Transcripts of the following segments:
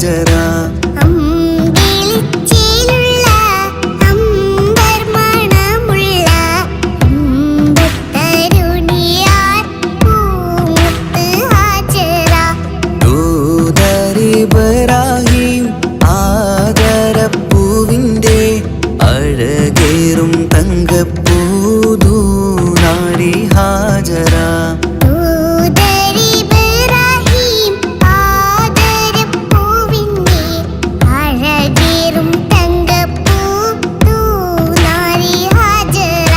ഹാജറ. ഇബ്രാഹിം ആദരപ്പൂവിൻ്റെ അഴകേറും തങ്കപ്പൂതു നാരി ഹാജറ.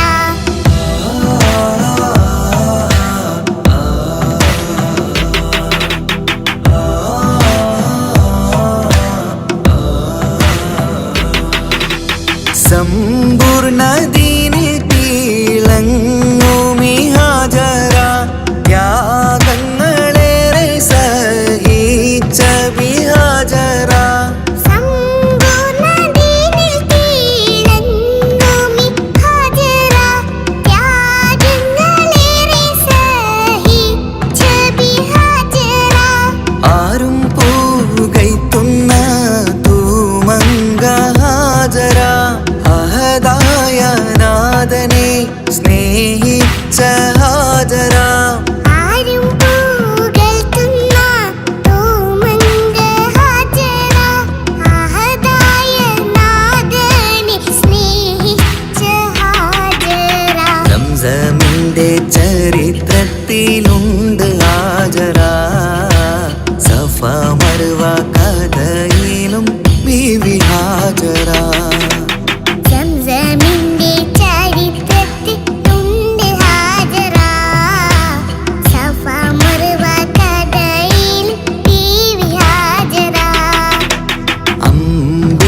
സമ്പൂർണ്ണദീനിൽ തിളങ്ങുമി ഹാജറ. ത്യാഗങ്ങളേറെ സഹിച്ച ബി ഹാജറ. ആരും പൂകൈത്തുന്ന തൂമങ്ക ഹാജറ. അഹദായ നാഥനെ സ്നേഹിച്ച ഹാജറ. സംസമിന്റെ ചരിത്രത്തിലുണ്ട് ഹാജറ. സഫ മർവ കഥയിലും ബീവി ഹാജറ.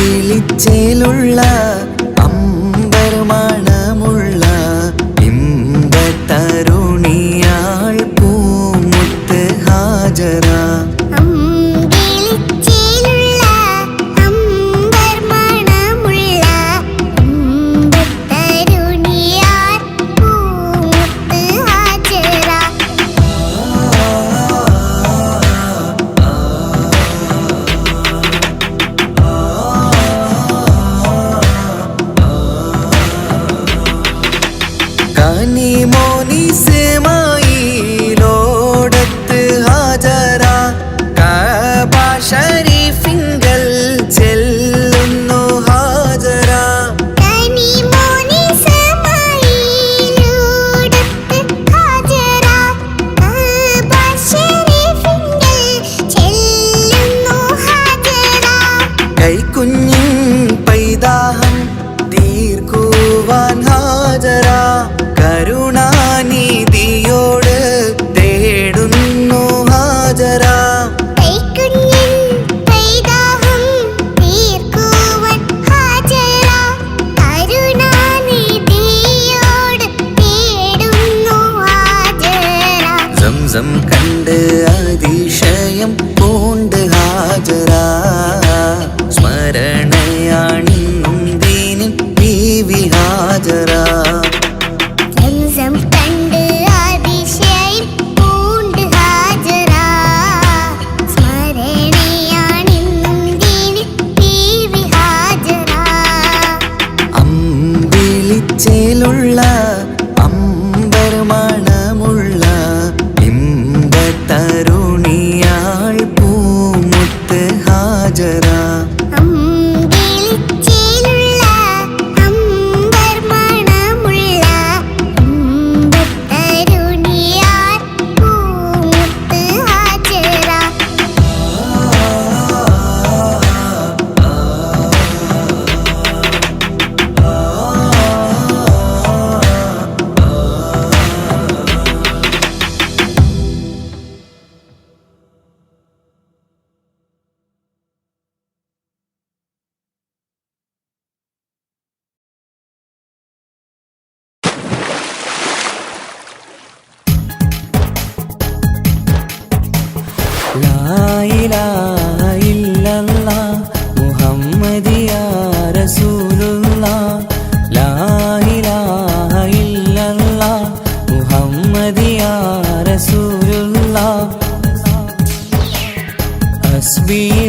അമ്പിളിച്ചേലുള്ള അമ്പർമണമുള്ള ഇമ്പത്തരുണിയാൾ പൂമുത്ത് ഹാജറ. കനിമോനിസമായിലോടത്ത് ഹാജറ. കഅബ ശരീഫിങ്കൽ ചെല്ലുന്നു ഹാജറ. കൈക്കുഞ്ഞിൻ പൈതാഹം തീർക്കുവാൻ ഹാജറ. കരുണാനിധിയോട് തേടുന്നു ഹാജറ. സംസം കണ്ട് അതിശയം പൂണ്ട് ഹാജറ. സ്മരണയാണിന്നും ദീനിൻ ബീവി ഹാജറ. അമ്പിളിച്ചേലുള്ള അമ്പർമണമുള്ള ഇമ്പത്തരുണിയാൾ പൂമുത്ത് ഹാജറ.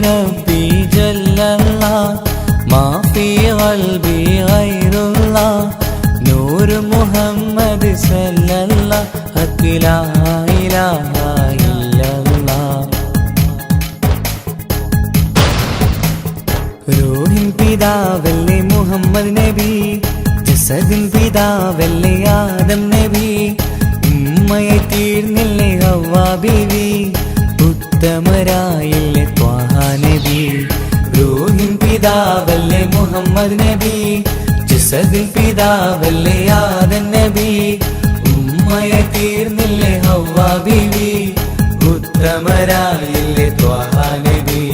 ربي جل الله ما في قلبي غير الله نور محمد صلى الله حق لا إله إلا الله റൂഹിൻ പിതാവല്ലേ മുഹമ്മദ് നബി ജസദിൻ പിതാവല്ലേ ആദം നബി ഉമ്മയെ തീർന്നില്ലേ ഹവ്വാ ബീവി ഉത്തമരായില്ലേ ത്വാഹ നബി റൂഹിൻ പിതാവല്ലേ മുഹമ്മദ് നബി ജസദിൻ പിതാവല്ലേ ആദം നബി ഉമ്മയെ തീർന്നില്ലേ ഹവ്വാ ബീവി ഉത്തമരായില്ലേ ത്വാഹ നബി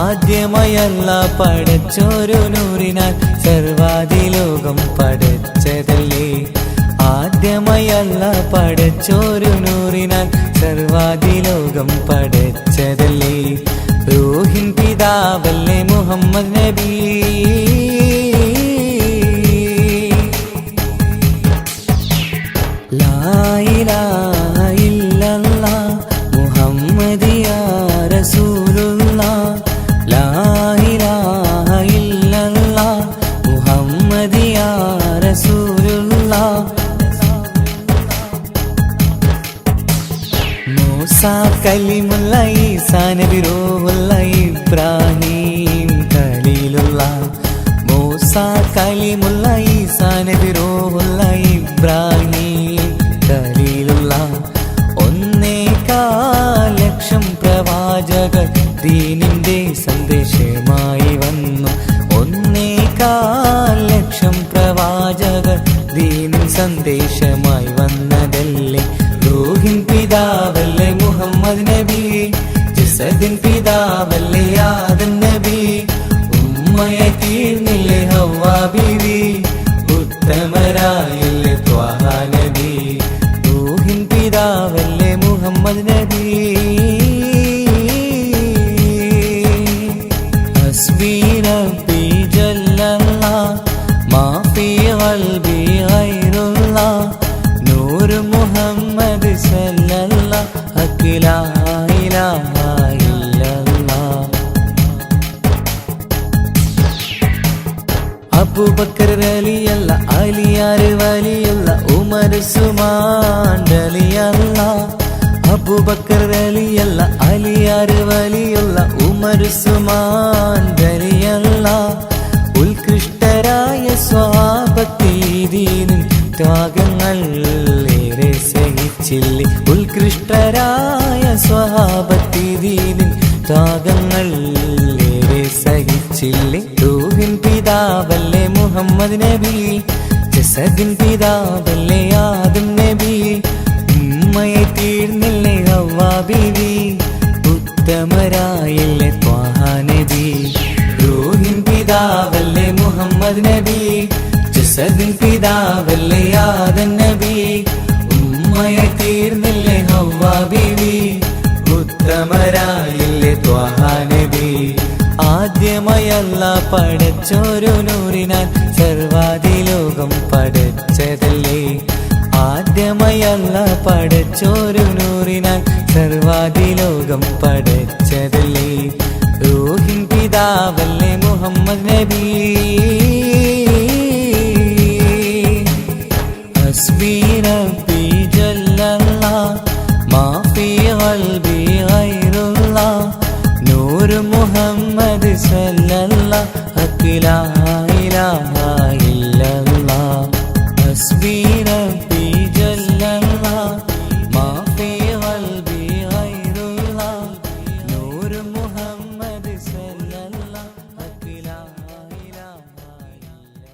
ആദ്യമയല്ല പടച്ചോരു നൂറിനാൽ സർവാദിലോകം പടച്ചതല്ലേ ആദ്യമയല്ല പടച്ചോരു നൂറിനാൽ സർവാദിലോകം പടച്ചതല്ലേ റൂഹിൻ പിതാവല്ലേ മുഹമ്മദ് നബി ലാ ഇലാഹ ഇല്ലല്ലാഹ് മുഹമ്മദിയാ റസൂലുള്ളാഹ് ലാ ഇലാഹ ഇല്ലല്ലാഹ് മുഹമ്മദിയാ റസൂലുള്ളാഹ് മൂസാ കലിമുള്ള ഈസാ നബി റൂഹുള്ള ഇബ്രാഹിം ഖലീലുള്ളാഹ് മൂസാ കലിമുള്ള ഈസാ നബി റൂഹുള്ള ഇബ്രാഹിം ഖലീലുള്ളാഹ് 1.4 ലക്ഷം പ്രവാചകർ ദീനിന്റെ സന്ദേശമായി വന്നു 1.4 ലക്ഷം പ്രവാചകർ ദീനിൻ സന്ദേശമായി വന്നതല്ലേ റൂഹിൻ പിതാവല്ലേ മുഹമ്മദ് നബി ജസദിൻ പിതാവല്ലേ ആദം നബി ഉമ്മയെ തീർന്നില്ലേ ഹവ്വാ ബീവി ഉത്തമരായില്ലേ ത്വാഹ നബി റൂഹിൻ പിതാവല്ലേ മുഹമ്മദ് നബി حسبي ربي جل الله ما في قلبي غير الله نور محمد صلى الله حق لا إله إلا الله അബൂ ബക്കർ റളിയല്ല അലിയാർ വലിയല്ല ഉമർ ഉസ്മാൻ റളിയല്ല അബൂ ബക്കർ റളിയല്ല അലിയാർ വലിയല്ല ഉമർ ഉസ്മാൻ റളിയല്ല ഉത്കൃഷ്ടരായ സ്വഹാബത്തിൽ ദീനിൻ ത്യാഗങ്ങൾ ഏറെ സഹിച്ചില്ലേ ഉത്കൃഷ്ടരായ സ്വഹാബത്തിൽ ദീനിൻ ത്യാഗങ്ങൾ ഏറെ സഹിച്ചില്ലേ റൂഹിൻ പിതാവല്ലേ മുഹമ്മദ് നബി ജസദിൻ പിതാവല്ലേ ആദം നബി ഉമ്മയെ തീർന്നില്ലേ ഹവ്വാ ബീവി ഉത്തമരായില്ലേ ത്വാഹ നബി റൂഹിൻ പിതാവല്ലേ മുഹമ്മദ് നബി ജസദിൻ പിതാവല്ലേ ആദം നബി ഉമ്മയെ തീർന്നില്ലേ ഹവ്വാ ബീവി ഉത്തമരായില്ലേ ത്വാഹ നബി ആദ്യമയല്ല പടച്ചോരു നൂറിനാൽ സർവാദിലോകം പടച്ചതല്ലേ ആദ്യമയല്ല പടച്ചോരു നൂറിനാൽ സർവാദിലോകം പടച്ചതല്ലേ റൂഹിൻ പിതാവല്ലേ മുഹമ്മദ് നബി ഹസ്ബി റബ്ബി ജല്ലല്ലാഹ് മാ ഫീ ഖൽബി ഗൈറുല്ലാഹ് നൂർ മുഹമ്മദ് സല്ലല്ലാഹ് ഹഖ് ലാ ഇലാഹ ഇല്ലല്ലാഹ് ഹസ്ബി റബ്ബി ജല്ലല്ലാഹ് മാ ഫീ ഖൽബി ഗൈറുല്ലാഹ് നൂർ മുഹമ്മദ് സല്ലല്ലാഹ് ഹഖ് ലാ ഇലാഹ ഇല്ലല്ലാഹ്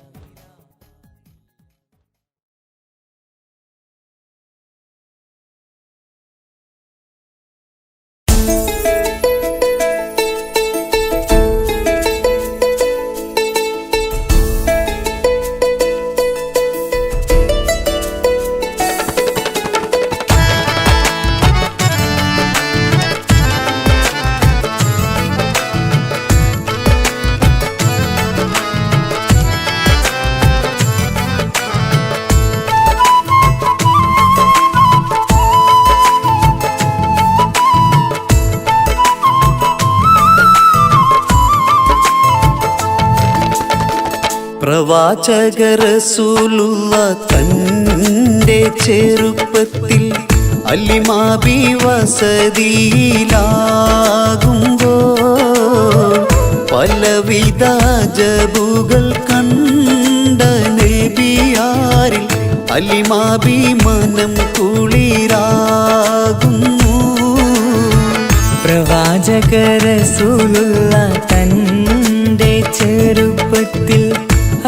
പ്രവാചക റസൂലുള്ള തൻ്റെ ചെറുപ്പത്തിൽ അലിമാബി വസതിയിലാകുമ്പോൾ പലവിധ ജബുകൾ കണ്ട നബിയാരിൽ അലിമാബി മനം കുളിരാകുന്നു. പ്രവാചക റസൂലുള്ള തൻ്റെ ചെറുപ്പത്തിൽ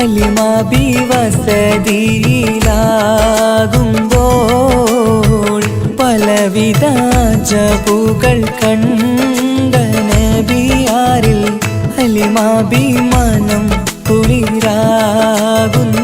അലിമാബി വസതിയിലാകുമ്പോൾ പലവിധ ജബുകൾ കണ്ട നബിയാരിൽ അലിമാബി മനം കുളിരാകുന്നു.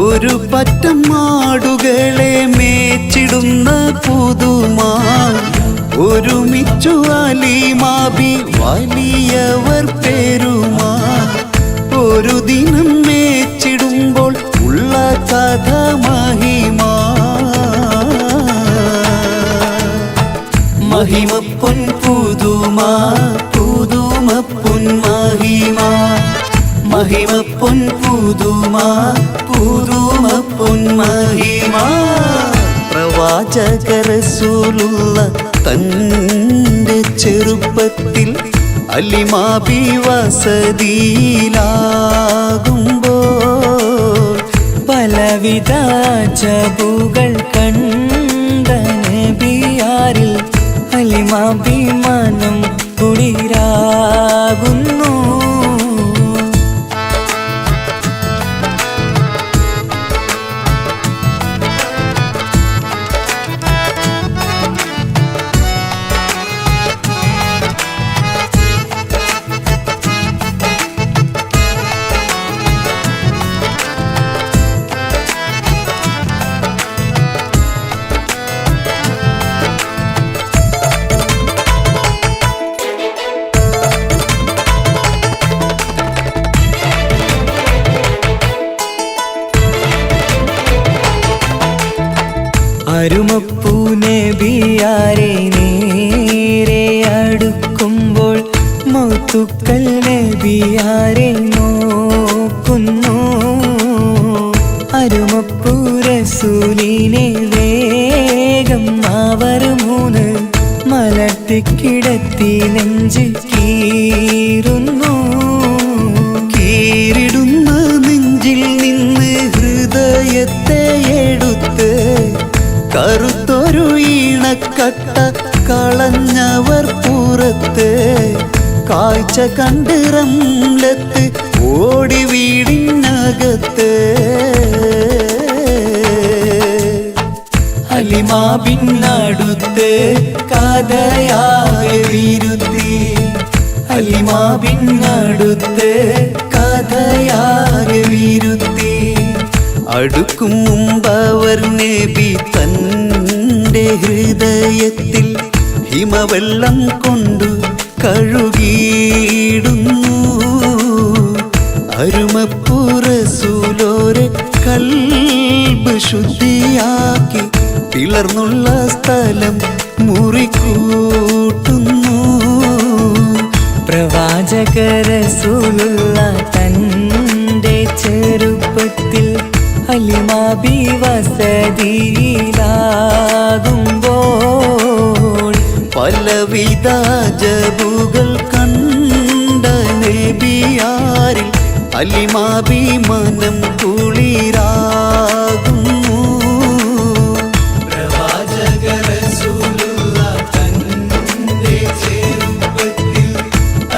ഒരു പറ്റം മാടുകളെ മേച്ചിടുന്ന പുതുമാ ഒരുമിച്ചു അലിമാബി വലിയവർ പെരുമാ ഒരു ദിനം മേച്ചിടുമ്പോൾ ഉള്ള കഥ മഹിമാ മഹിമ പൊൻ പുതുമാ പുതുമ പൊൻ മഹിമാ മഹിമ പൊൻ പുതുമാ പുതുമ പൊൻ മഹിമാ. പ്രവാചക റസൂലുള്ള തൻ്റെ ചെറുപ്പത്തിൽ അലിമാബി വസതിയിലാകുമ്പോൾ പലവിധ ജബുകൾ കണ്ട നബിയാരിൽ അലിമാബി മനം കുളിരാകുന്നു. അരുമപ്പൂ നബിയാരെ നേരെ അടുക്കുമ്പോൾ മൗത്തുക്കൾ നബിയാരെ നോക്കുന്നു. അരുമപ്പൂ റസൂലിനെ വേഗം അവർ മൂന്ന് മലർത്തിക്കിടത്തി നെഞ്ച് കീറുന്നു. കീറിടുന്ന നെഞ്ചിൽ നിന്ന് ഹൃദയത്തെ എടുത്ത് കറുത്തൊരു ഈണക്കട്ട കളഞ്ഞവർ പുറത്ത് കാഴ്ച കണ്ട് റംലത്ത് ഓടി വീടിനകത്ത് അലിമാബിനടുത്ത് കഥയാകെ വിരുത്തി അലിമാബിനടുത്ത് കഥയാകെ വിരുത്തി അടുക്കും മുമ്പവർ നബി തൻ്റെ ഹൃദയത്തിൽ ഹിമവെള്ളം കൊണ്ടു കഴുകിയിടുന്നു. അരുമപ്പൂ റസൂലോരെ കൽബ് ശുദ്ധിയാക്കി പിളർന്നുള്ള സ്ഥലം മുറിക്കൂട്ടുന്നു. പ്രവാചക റസൂലുള്ള തൻ്റെ ചെറുപ്പത്തിൽ അലിമാബി വസതിയിലാകുമ്പോൾ പലവിധ ജബുകൾ കണ്ട നബിയാരിൽ അലിമാബി മനം കുളിരാകുന്നു. പ്രവാചക റസൂലുള്ള തൻ്റെ ചെറുപ്പത്തിൽ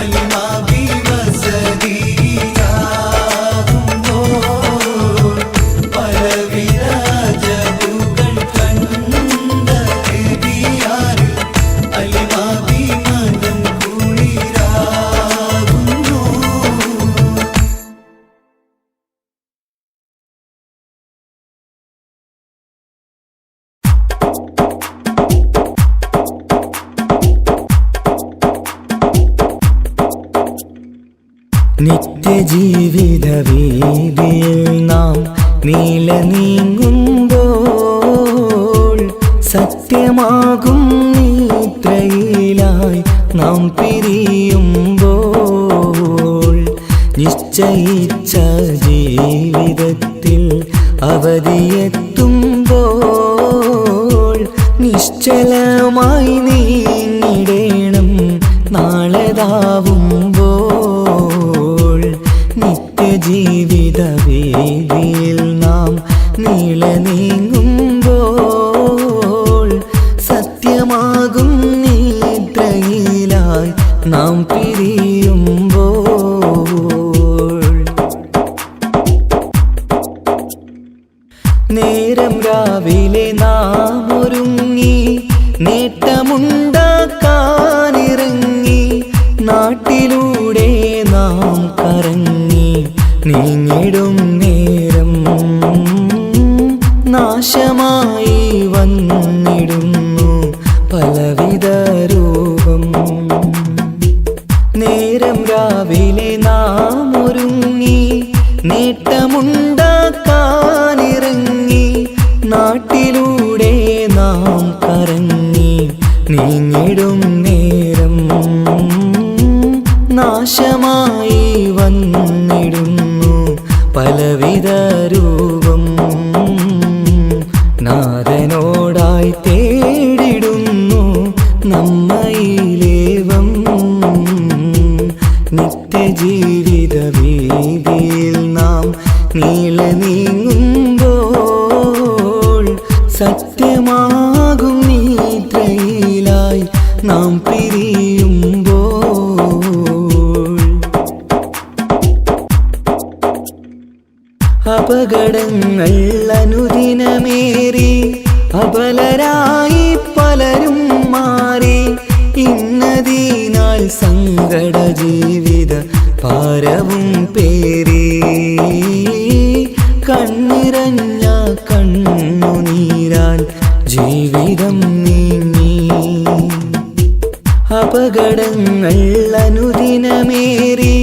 അലിമാബി വസതിയിലാകുമ്പോൾ പലവിധ ജബുകൾ കണ്ട നബിയാരിൽ അലിമാബി മനം കുളിരാകുന്നു. നിത്യജീവിത വീതിയിൽ നാം നീല നീങ്ങുമ്പോൾ സത്യമാകും നിദ്രയിലായി നാം പിരിയുമ്പോൾ നിശ്ചയിച്ച ജീവിതത്തിൽ അവധിയെത്തുമ്പോൾ നിശ്ചലമായി നീങ്ങിടേണം നാളെതാവുമ്പോൾ നിത്യജീവിത വേദിയിൽ നാം നീള നീങ്ങുമ്പോൾ സത്യമാകും നിദ്രയിലായി നാം പിരിയുമ്പോൾ നേരം രാവിലെ നാം ഒരുങ്ങി നേട്ടമുണ്ടാക്കാനിറങ്ങി നാട്ടിലൂടെ നാം കറങ്ങി നീങ്ങിടും നേരം നാശമായി വന്നിടുന്നു പലവിധ രൂപം. നേരം രാവിലെ നാം ഒരുങ്ങി നേട്ടമുണ്ടാക്കാനിറങ്ങി നാട്ടിലൂടെ നാം കറങ്ങി നീങ്ങിടും നേരം നാശമായി വന്നിടുന്നു പലവിധ രൂപം. നാഥനോടായി തേടിടുന്നു നമ്മയിലേവം നിത്യജീവിത വീതിയിൽ നാം നീള നീങ്ങുമ്പോൾ സത്യമാകും നിദ്രയിലായി നാം പിരിയുമ്പോൾ അപകടങ്ങൾ അനുദിനമേറി അബലരായി പലരും മാറി ഇന്നതിനാൽ സങ്കട ജീവിത ഭാരവും പേറി കണ്ണിറഞ്ഞ കണ്ണുനീരാൽ ജീവിതം നീങ്ങി. അപകടങ്ങൾ അനുദിനമേറി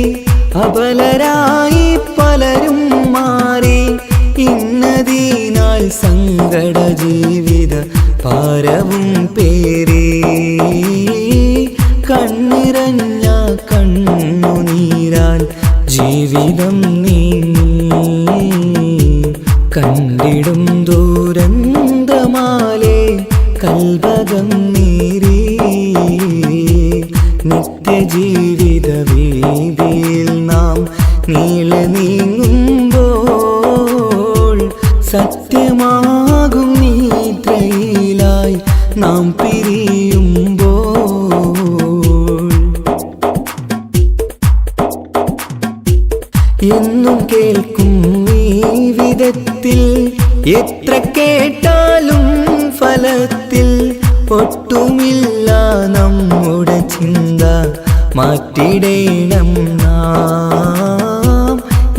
അബലരായി പലരും മാറി ഇന്നതിനാൽ സങ്കട ജീവിത ഭാരവും പേറി കണ്ണിറഞ്ഞ കണ്ണുനീരാൽ ജീവിതം നീങ്ങി. കണ്ടിടും ദൂരന്തമാലേ കൽവകം നീറി നിത്യജീവിത വീതിയിൽ നാം നീള നീങ്ങുമ്പോൾ സത്യമാകും നിദ്രയിലായി നാം പിരിയുമ്പോൾ എന്നും കേൾക്കും ഈ വിധത്തിൽ എത്ര കേട്ടാലും ഫലത്തിൽ ഒട്ടുമില്ല നമ്മുടെ ചിന്ത മാറ്റിടേണം നാം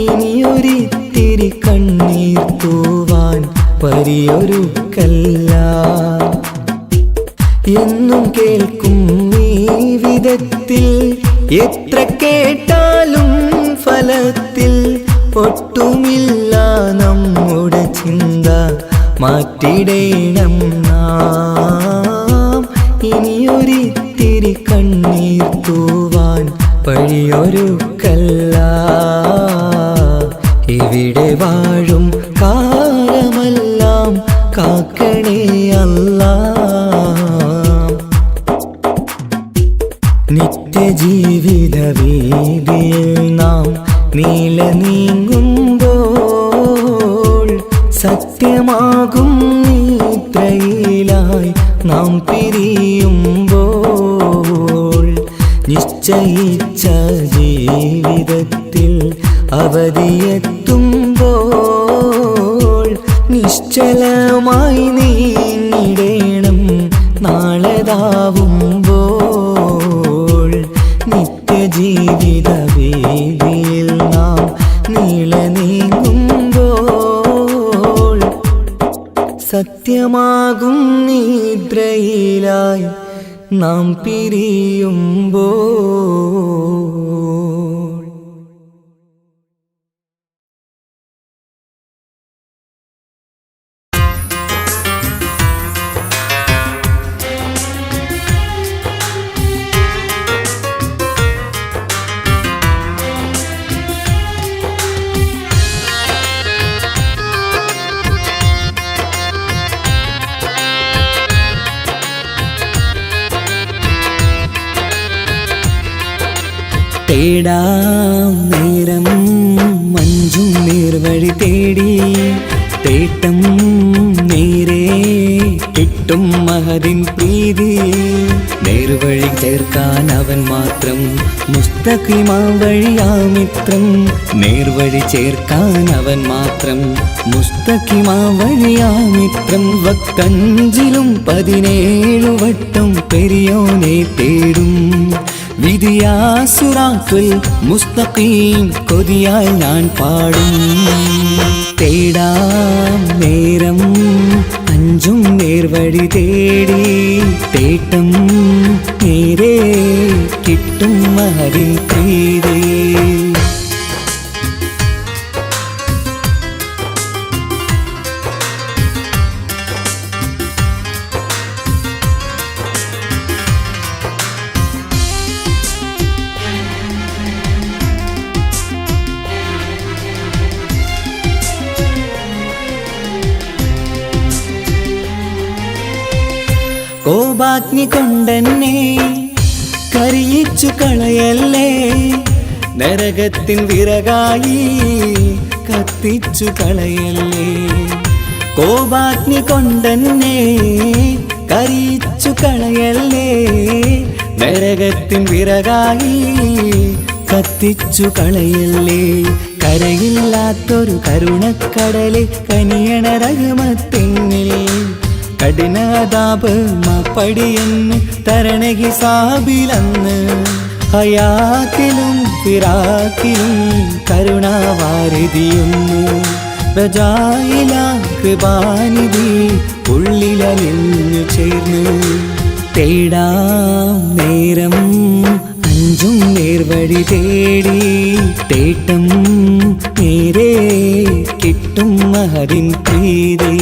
ഇനിയൊരിത്തിരി കണ്ണീർ തൂവാൻ പരിയൊരുക്കല്ല. എന്നും കേൾക്കും ഈ വിധത്തിൽ എത്ര കേട്ടാലും ഫലത്തിൽ ഒട്ടുമില്ല നമ്മുടെ ചിന്ത മാറ്റിടേണം നാം ഇനിയൊരിത്തിരി കണ്ണീർ തൂവാൻ വഴിയൊരുക്കല്ല. ഇവിടെ വാഴും കാലമെല്ലാം കാക്കണേ അല്ലാ. നിത്യജീവിത വീതിയിൽ നാം നീള നീങ്ങുമ്പോൾ സത്യമാകും നിദ്രയിലായി നാം പിരിയുമ്പോൾ നിശ്ചയിച്ച ജീവിതത്തിൽ അവധിയെത്തുമ്പോൾ നിശ്ചലമായി നീങ്ങിടേണം നാളെതാവുമ്പോൾ നിത്യജീവിത വേദിയിൽ നാം നീള നീങ്ങുമ്പോൾ സത്യമാകും നിദ്രയിലായി നാം പിരിയുമ്പോൾ മുസ്തഖിമാ വഴിയാമിത്രം നേർവഴി ചേർക്കാൻ അവൻ മാത്രം. മുസ്തഖിമാ വഴിയാമിത്രം വക്തഞ്ചിലും 17 വട്ടം പെരിയോനെ തേടും. വിധിയാസുറാത്തുൽ മുസ്തഖീം കൊതിയാൽ ഞാൻ പാടും. തേടാം നേരം അഞ്ചും നേർവഴി തേടി തേട്ടം നേരെ കിട്ടും മഹരിൻ പ്രീതി. കോപാഗ്നി കൊണ്ടെന്നെ കരിയിച്ചു കളയല്ലേ, നരകത്തിൻ വിറകായി കത്തിച്ചു കളയല്ലേ. കോപാഗ്നി കൊണ്ടെന്നെ കരിയിച്ചു കളയല്ലേ, നരകത്തിൻ വിറകായി കത്തിച്ചു കളയല്ലേ. കരയില്ലാത്തൊരു കരുണക്കടലെ കനിയണ റഹ്മത്തിന്നിൽ കഠിനതാപ് മാപ്പടിയെന്ന് തരണ ഹിസാബിലന്ന്. ഹയാത്തിലും ഫിറാക്കിലും കരുണാവാരിതിയൊന്നു പ്രജായില കൃപാനിധി ഉള്ളിലലിഞ്ഞു ചേർന്ന്. തേടാം നേരം അഞ്ചും നേർവഴി തേടി തേട്ടം നേരെ കിട്ടും മഹരിൻ പ്രീതി.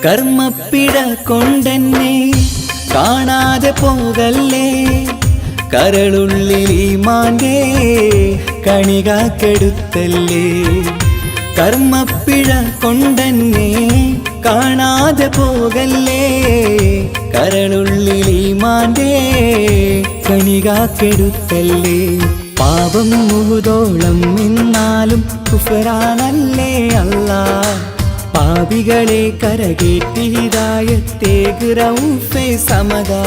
കർമ്മപ്പിട കൊണ്ടെന്നെ കാണാതെ പോകല്ലേ, കരളുള്ളിൽ ഈമാന്റെ കണികാക്കെടുത്തല്ലേ. കർമ്മപ്പിഴ കൊണ്ടെന്നെ കാണാതെ പോകല്ലേ, കരളുള്ളിൽ ഈമാന്റെ കണികാക്കെടുത്തല്ലേ. പാപം മുഹുദോളം എന്നാലും കുഫ്റാനല്ലേ അല്ലാഹ്. പാപികളെ കരകേറ്റി ഹിദായത്തേക് റഊഫേ സമദാ.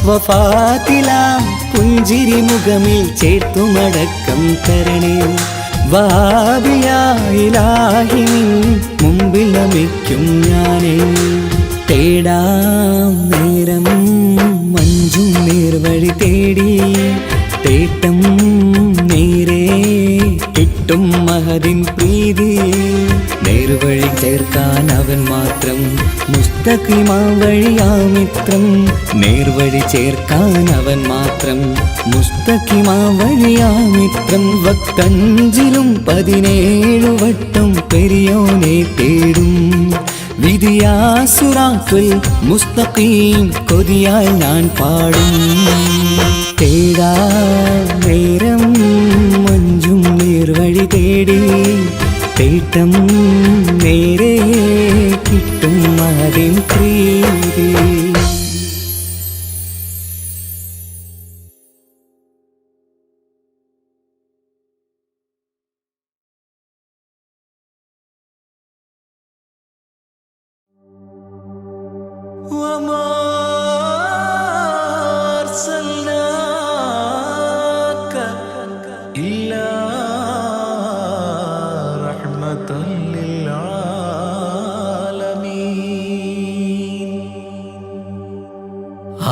വഫാത്തിലാം പുഞ്ചിരി മുഖമിൽ ചേർത്തുമടക്കം തരണേ. വഹാബിയായിലാഹി നിൻ മുമ്പിൽ നമിക്കും ഞാനേ. തേടാം നേരം മഞ്ചും നേർവഴി തേടി തേട്ടം നേരെ കിട്ടും മഹരിൻ പ്രീതി. നേർവഴി ചേർക്കാൻ അവൻ മാത്രം മുസ്തഖിമാ വഴിയാമിത്രം നേർവഴി ചേർക്കാൻ അവൻ മാത്രം മുസ്തഖിമാ വഴിയാമിത്രം വക്തഞ്ചിലും 17 വട്ടം പെരിയോനെ തേടും. വിധിയാസുറാത്തുൽ മുസ്തഖീം കൊതിയാൽ ഞാൻ പാടും. തേടാ നേരം മഞ്ചും നേർവഴി തേടി തേട്ടം നേരെ കിട്ടും മഹരിൻ പ്രീതി.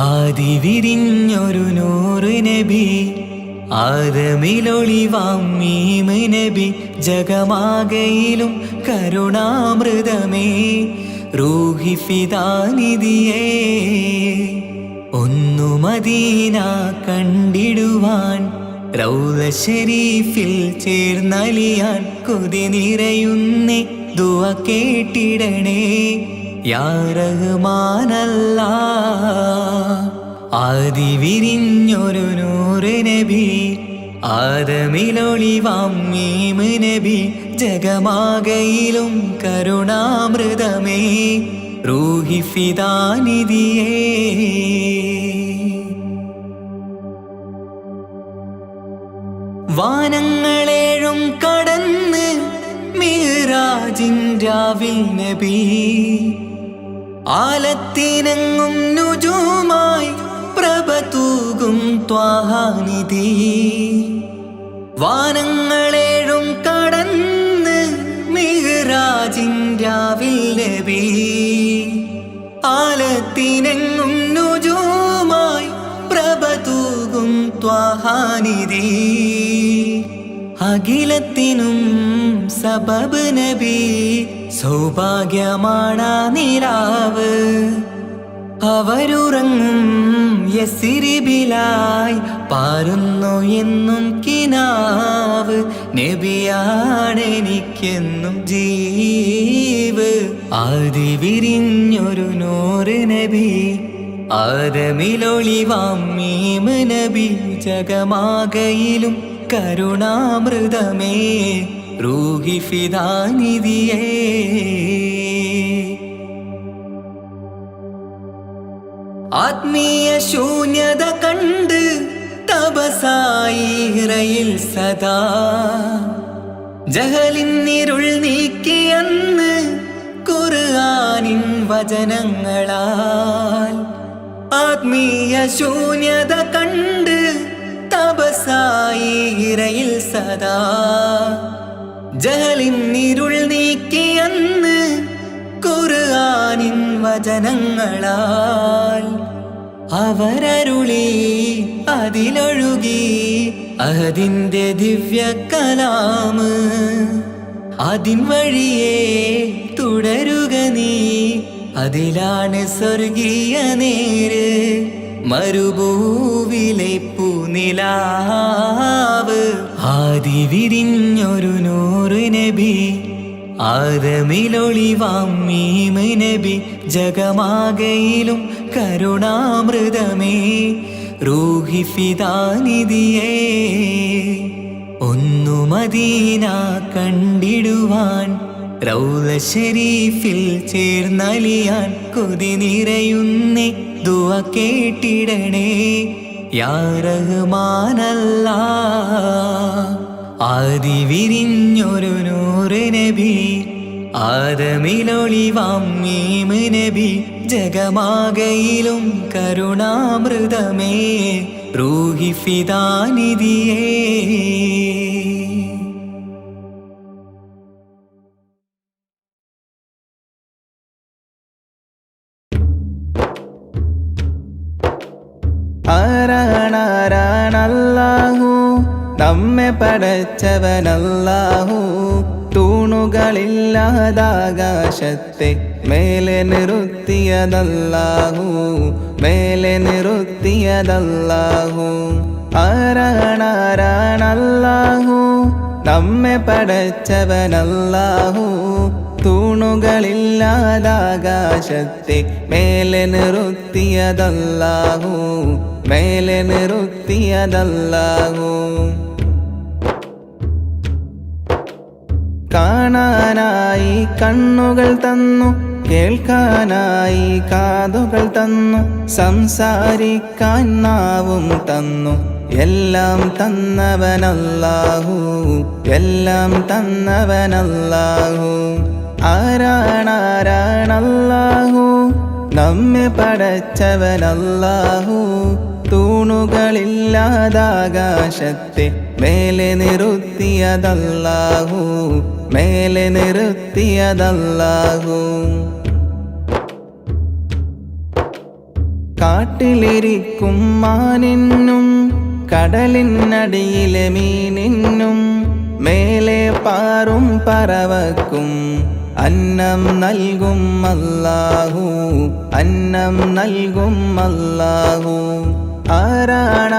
ആദിവിരിഞ്ഞൊരു നൂറ് നബി ആദമിലൊളിവാം മീമ് നബി ജഗമാകയിലും കരുണാമൃതമേ റൂഹി ഫിദാനിധിയേ. ഒന്നു മദീന കണ്ടിടുവാൻ റൗള ശരീഫിൽ ചേർന്നലിയാൻ കൊതി നിറയുന്നേ ദുആ കേട്ടിടണേ യാ റഹ്മാനല്ലാഹ്. ആദിവിരിഞ്ഞൊരു നൂറ് നബി ആദമിലൊളിവാം മീമ് നബി ജഗമാകയിലും കരുണാമൃതമേ റൂഹി ഫിദാനിധിയേ. വാനങ്ങളേഴും കടന്ന് മിഅ്റാജിൻ രാവിൽ നബി ആലത്തിനെങ്ങും നുജൂമായി പ്രഭ തൂകും ത്വാഹാനിധി. വാനങ്ങളേഴും കടന്ന് മിഅ്റാജിൻ രാവിൽ നബി ആലത്തിനെങ്ങും നുജൂമായി പ്രഭ തൂകും ത്വാഹാനിധി. അഖിലത്തിനും സബബ് നബി സൗഭാഗ്യമാണ നിലാവ്. അവരുറങ്ങും യസിരിബിലായി പാരുന്നു എന്നും കിനാവ്. നബിയാണെനിക്കെന്നും ജീവ്. ആദി വിരിഞ്ഞൊരു നൂറ് നബി ആദമിലൊളിവാം മീമ് നബി ജഗമാകയിലും കരുണാമൃതമേ റൂഹി ഫിദാനിധിയേ. ആത്മീയ ശൂന്യത കണ്ട് തപസായി ഇറയിൽ സദാ ജഹലിന്നിരുൾ നീക്കിയന്ന് ഖുർആനിൻ വചനങ്ങളാൽ. ആത്മീയ ശൂന്യത കണ്ട് തപസായി ഇറയിൽ സദാ ജഹലിന്നിരുൾ നീക്കിയന്ന് ഖുർആനിൻ വചനങ്ങളാൽ. അവരരുളി അതിലൊഴുകി അഹദിന്റെ ദിവ്യ കലാമ്. അതിൻ വഴിയേ തുടരുക നീ, അതിലാണ് സ്വർഗീയ നേര്. മരുഭൂവിലെ പൂനിലാവ് ആദി വിരിഞ്ഞൊരു നൂറ് നബി ആദമിലൊളിവാം മീമ് നബി ജഗമാകയിലും കരുണാമൃതമേ റൂഹി ഫിദാനിധിയേ. ഒന്നു മദീന കണ്ടിടുവാൻ റൗള ശരീഫിൽ ചേർന്നലിയാൻ കൊതി നിറയുന്നേ ദുആ കേട്ടിടണേ യാ റഹ്മാനല്ലാഹ്. ആദി വിരിഞ്ഞൊരു നൂറ് നബി ആദമിലൊളിവാം മീമ് നബി ജഗമാകയിലും കരുണാമൃതമേ റൂഹി ഫിദാനിധിയേ. ആരാണാരാണല്ലാഹു നമ്മെ പടച്ചവനല്ലാഹു. തൂണുകളില്ലാതാകാശത്തെ മേലെ നിർത്തിയതല്ലാഹു, മേലെ നിർത്തിയതല്ലാഹു. ആരാണാരാണല്ലാഹു നമ്മെ പടച്ചവനല്ലാഹു. തൂണുകളില്ലാതാകാശത്തെ മേലെ നിർത്തിയതല്ലാഹു, മേലെ നിർത്തിയതല്ലാഹു. കാണാനായി കണ്ണുകൾ തന്നു, കേൾക്കാനായി കാതുകൾ തന്നു, സംസാരിക്കാൻ നാവും തന്നു. എല്ലാം തന്നവനല്ലാഹു, എല്ലാം തന്നവനല്ലാഹു. ആരാണാരാണല്ലാഹു നമ്മെ പടച്ചവനല്ലാഹു. തൂണുകളില്ലാതാകാശത്തെ മേലെ നിർത്തിയതല്ലാഹു, മേലെ നിർത്തിയതല്ലാഹു. കാട്ടിലിരിക്കും മാനിനും കടലിനടിയിലെ മീനിനും മേലെ പാറും പറവക്കും അന്നം നൽകും അല്ലാഹു, അന്നം നൽകും അല്ലാഹു. ആരാണാരാണല്ലാഹു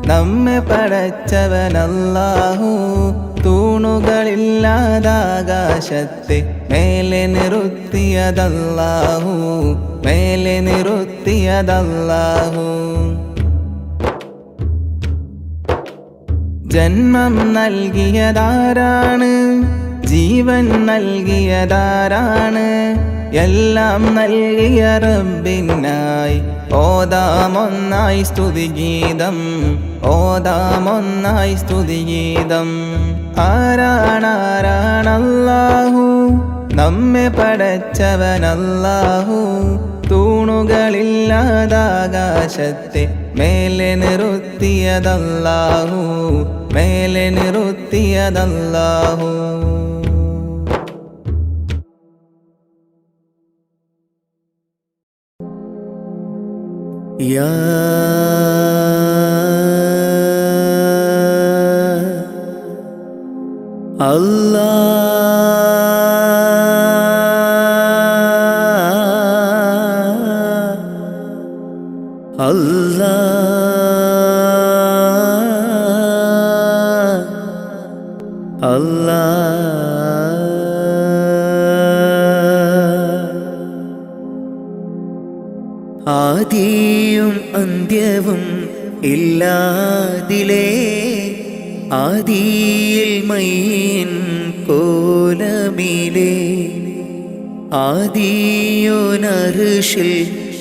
നമ്മെ പടച്ചവനല്ലാഹു. തൂണുകളില്ലാതാകാശത്തെ മേലെ നിർത്തിയതല്ലാഹു, മേലെ നിർത്തിയതല്ലാഹു. ജന്മം നൽകിയതാരാണ്, ജീവൻ നൽകിയതാരാണ്, എല്ലാം നൽകിയ റബ്ബിനായി ഓതാമൊന്നായി സ്തുതിഗീതം, ഓതാമൊന്നായി സ്തുതിഗീതം. ആരാണാരാണല്ലാഹു, നമ്മെ പടച്ചവനല്ലാഹു. തൂണുകളില്ലാതാകാശത്തെ മേലെ നിർത്തിയതല്ലാഹു, മേലെ നിർത്തിയതല്ലാഹു. യാ അല്ലാഹ് അല്ലാഹ് അല്ലാഹ്. ആദിയും അന്ത്യവും ഇല്ലാതിലേ, ആദിയിൽ മൈൻ കോലമിലേ, ആദിയോനർശിൽ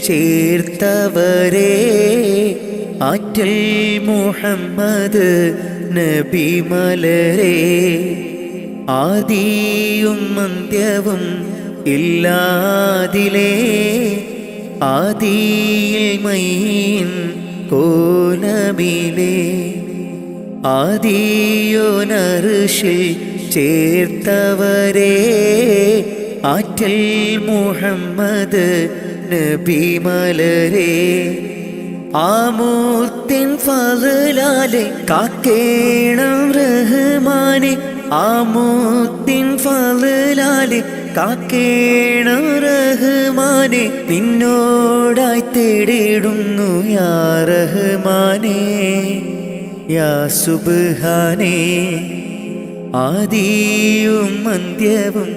ചേർത്തവരേ, ആറ്റൽ മുഹമ്മദ് നബി മലരേ. ആദിയും അന്ത്യവും ഇല്ലാതിലേ, ആദിയിൽ മൈൻ കോലമിലേ, ആദിയോനർശിൽ ചേർത്തവരേ, ആറ്റൽ മുഹമ്മദ് നബി മലരേ. ആമൂർത്തിൻ ഫളലാലെ കാക്കേണം റഹ്മാനെ, ആമൂർത്തിൻ ഫളലാലെ കാക്കേണം റഹ്മാനെ. നിന്നോടായി തേടിടുന്നു യാ റഹ്മാനേ, യാ സുബ്ഹാനേ. ആദിയും അന്ത്യവും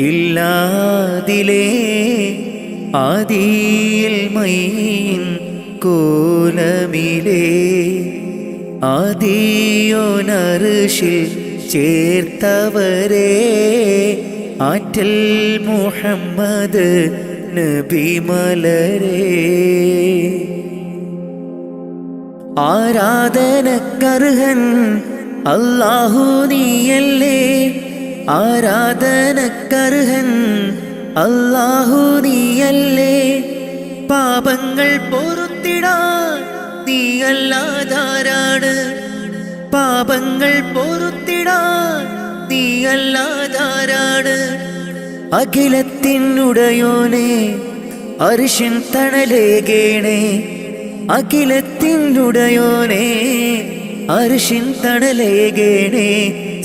ഇല്ലാതിലേ, ആദിയിൽ മൈൻ കോലമിലേ, ആദിയോനർശിൽ ചേർത്തവരേ, ആറ്റൽ മുഹമ്മദ് നബി മലരേ. ആരാധനക്കർഹൻ അല്ലാഹു നീയല്ലേ, ആരാധനക്കർഹൻ അല്ലാഹു നീയല്ലേ. പാപങ്ങൾ പൊറുത്തിടാൻ നീയല്ലാതാരാണ്, പാപങ്ങൾ പൊറുത്തിടാൻ നീയല്ലാതാരാണ്. അഖിലത്തിനുടയോനെ അർശിൻ തണലേകേണേ, അഖിലത്തിനുടയോനെ അർശിൻ തണലേകേണേ.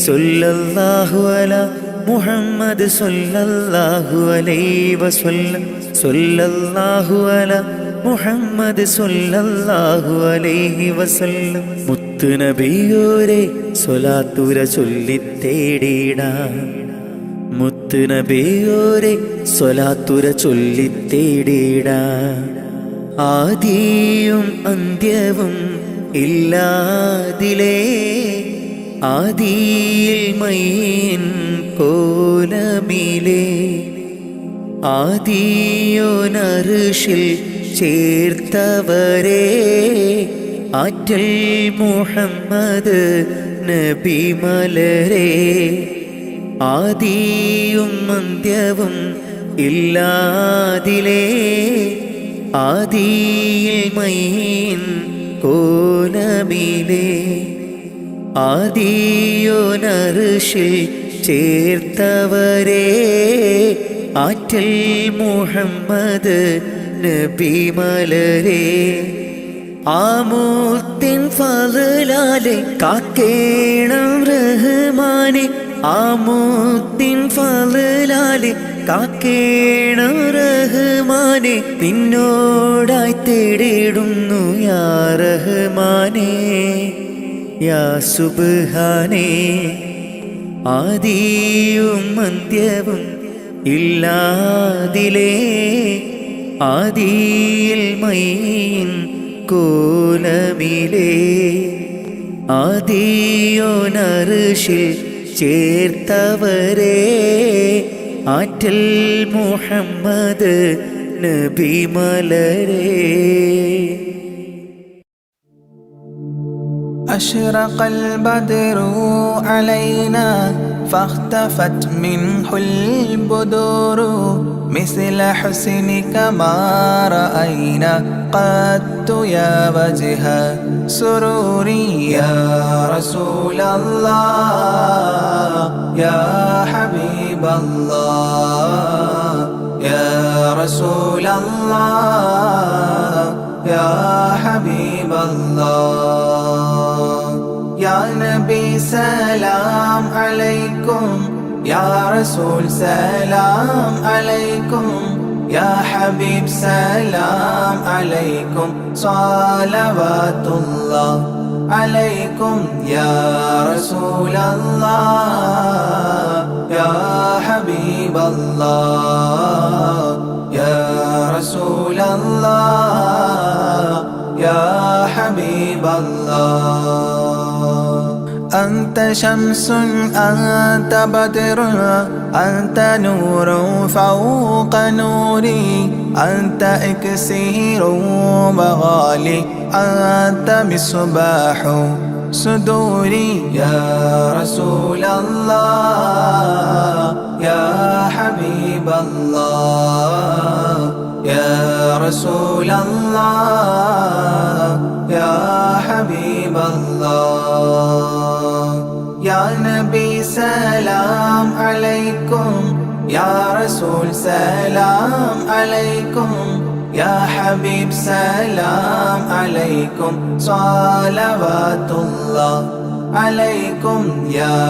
സല്ലല്ലാഹു അലാ മുഹമ്മദ് സല്ലല്ലാഹു അലൈഹി വസല്ലം, സല്ലല്ലാഹു അലാ മുഹമ്മദ് സല്ലല്ലാഹു അലൈഹി വസല്ലം. മുത്ത് നബിയോരെ സ്വലാത്തുര ചൊല്ലിത്തേടിടാം, മുത്ത് നബിയോരെ സ്വലാത്തുര ചൊല്ലിത്തേടിടാം. ആദിയും അന്ത്യവും ഇല്ലാതിലേ, ആദിയിൽ മൈൻ കോലമിലേ, ആദിയോനർശിൽ ചേർത്തവരേ, ആറ്റൽ മുഹമ്മദ് നബി മലരേ. ആദിയും അന്ത്യവും ഇല്ലാതിലേ, ആദിയിൽ മൈൻ കോലമിലേ, ആദിയോനർശിൽ ചേർത്തവരേ, ആറ്റൽ മുഹമ്മദ് നബി മലരേ. ആമൂർത്തിൻ ഫളലാലെ കാക്കേണം റഹ്മാനെ, ആമൂർത്തിൻ ഫളലാലെ കാക്കേണം റഹ്മാനെ. നിന്നോടായി തേടിടുന്നു യാ റഹ്മാനേ, യാ സുബ്ഹാനേ. ആദിയും അന്ത്യവും ഇല്ലാതിലേ, ആദിയിൽ മൈൻ കോലമിലേ, ആദിയോനർഷിൽ ചേർത്തവരെ ആറ്റൽ മുഹമ്മദ് നബി മലരേ. أشرق البدر علينا فاختفت منه البدور مثل حسنك ما رأينا قدت يا وجه سروري يا رسول الله يا حبيب الله يا رسول الله يا حبيب الله يا نبي سلام عليكم يا رسول سلام عليكم يا حبيب سلام عليكم صلوات الله عليكم يا رسول الله يا حبيب الله يا رسول الله يا حبيب الله. أنت شمس أنت بدر أنت نور فوق نوري أنت إكسير وغالي أنت مصباح صدوري يا رسول الله يا حبيب الله يا رسول الله يا حبيب الله يا نبي سلام عليكم يا رسول سلام عليكم يا حبيب سلام عليكم صلوات الله عليكم يا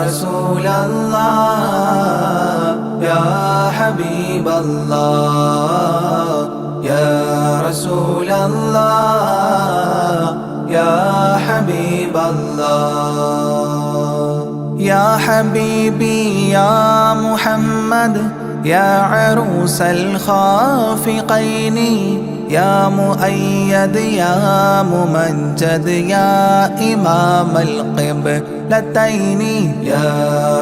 رسول الله يا حبيب الله يا رسول الله يا حبيب الله. يا حبيبي يا محمد يا عروس الخافقين يا مؤيد يا ممجد يا إمام القبلتين يا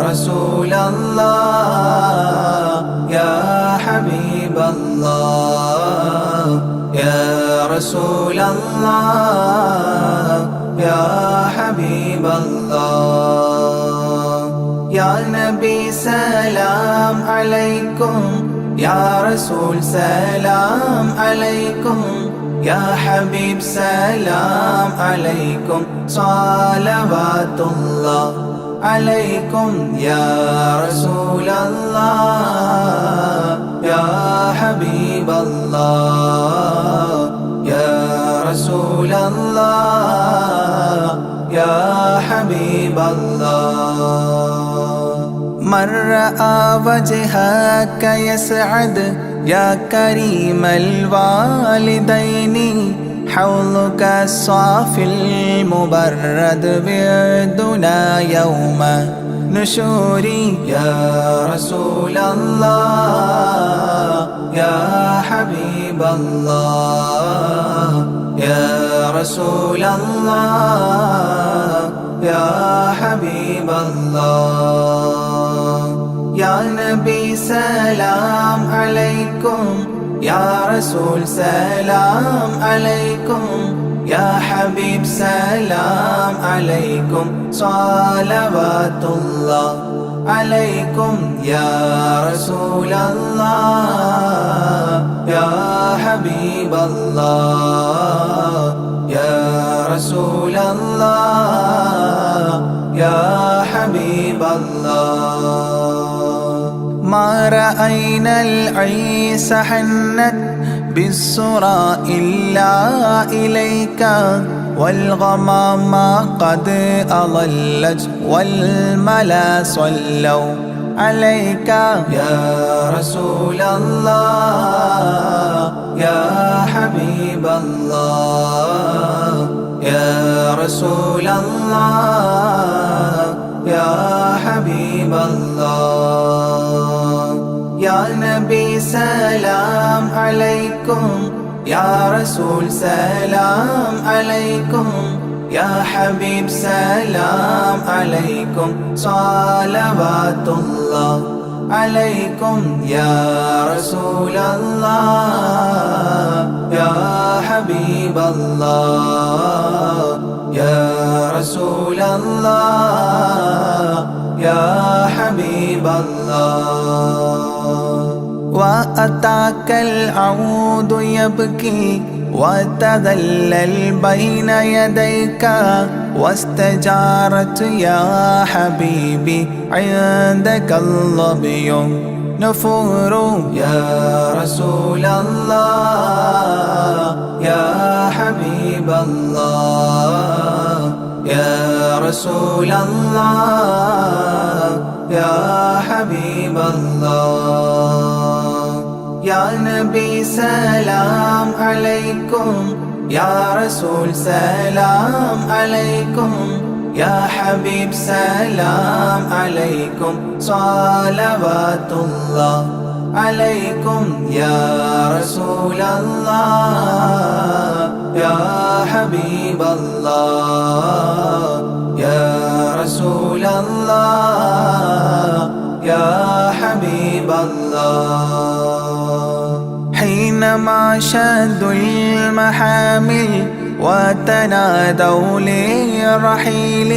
رسول الله يا حبيب الله يا رسول الله يا حبيب الله. يا نبي سلام عليكم يا رسول سلام عليكم يا حبيب سلام عليكم صلوات الله عليكم يا رسول الله يا حبيب الله يا رسول الله يا حبيب الله. من رأى وجهك يسعد يا كريم الوالدين حوضك الصافي المبرد بردنا يوم نشوري يا رسول الله يا حبيب الله يا رسول الله يا حبيب الله. يا نبي سلام عليكم يا رسول سلام عليكم يا حبيب سلام عليكم صلوات الله عليكم يا رسول الله يا حبيب الله يا رسول الله يا حبيب الله. ما رأينا العيس حنت بالسرى إلا إليك والغمام قد أضلت والملا صلوا عليك يا رسول الله يا حبيب الله يا رسول الله يا حبيب الله. يا نبي سلام عليكم يا رسول سلام عليكم يا حبيب سلام عليكم صلوات الله عليكم يا رسول الله يا حبيب الله يا رسول الله يا حبيب الله وأتاك العود يبكي وتذلل بين يديك واستجارت يا حبيبي عندك الظبي نفور يا رسول الله يا حبيب الله يا رسول الله يا حبيب الله يا نبي سلام عليكم يا رسول سلام عليكم يا حبيب سلام عليكم صلوات الله عليكم يا رسول الله يا حبيب الله يا رسول الله يا حبيب الله حينما شدوا المحامل وتنادوا للرحيل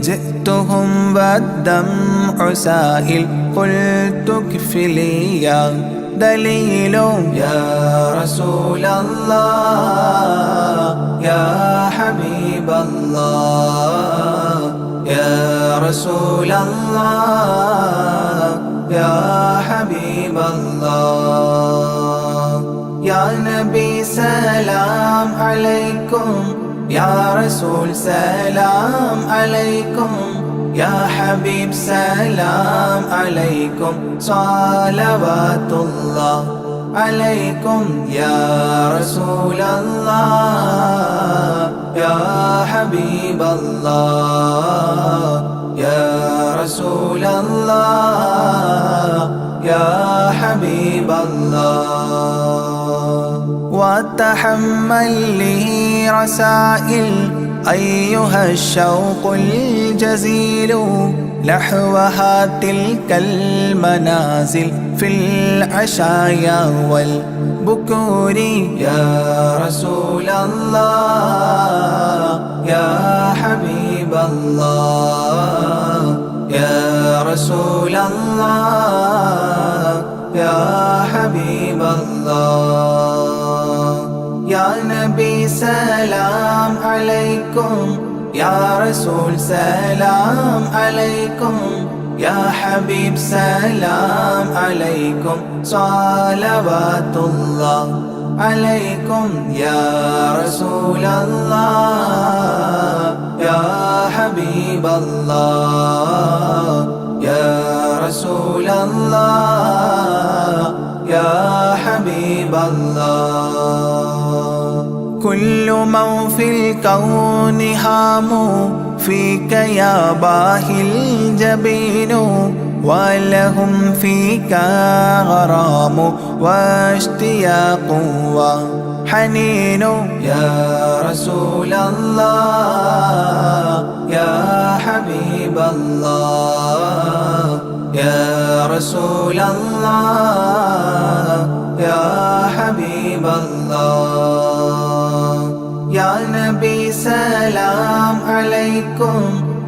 جئتهم والدمع سائل قلت اكفلي يا دليل يا رسول الله يا حبيب الله يا رسول الله يا حبيب الله يا نبي سلام عليكم يا رسول سلام عليكم يا حبيب سلام عليكم صلوات الله عليكم يا رسول الله يا حبيب الله يا رسول الله يا حبيب الله وتحمل لي رسائل أيها الشوق الجزيل نحوها تلك المنازل في العشايا والبكور يا رسول الله يا حبيب الله يا رسول الله يا حبيب الله يا نبي سلام عليكم يا رسول سلام عليكم يا حبيب سلام عليكم صلوات الله عليكم يا رسول الله يا حبيب الله يا رسول الله يا حبيب الله كل من في الكون هام فيك يا باهي الجبين ولهم فيك غرام واشتياق وحنين يا رسول الله يا حبيب الله يا رسول الله يا حبيب الله يا نبي سلام عليكم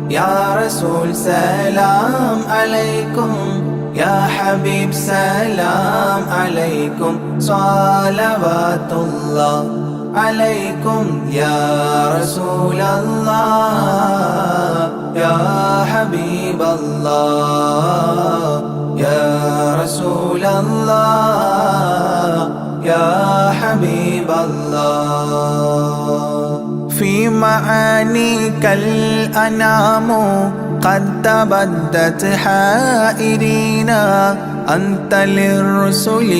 يا رسول سلام عليكم يا حبيب سلام عليكم صلوات الله عليكم يا رسول الله يا حبيب الله يا رسول الله يا حبيب الله في معانيك الأنام قد تبدت حائرين أنت للرسل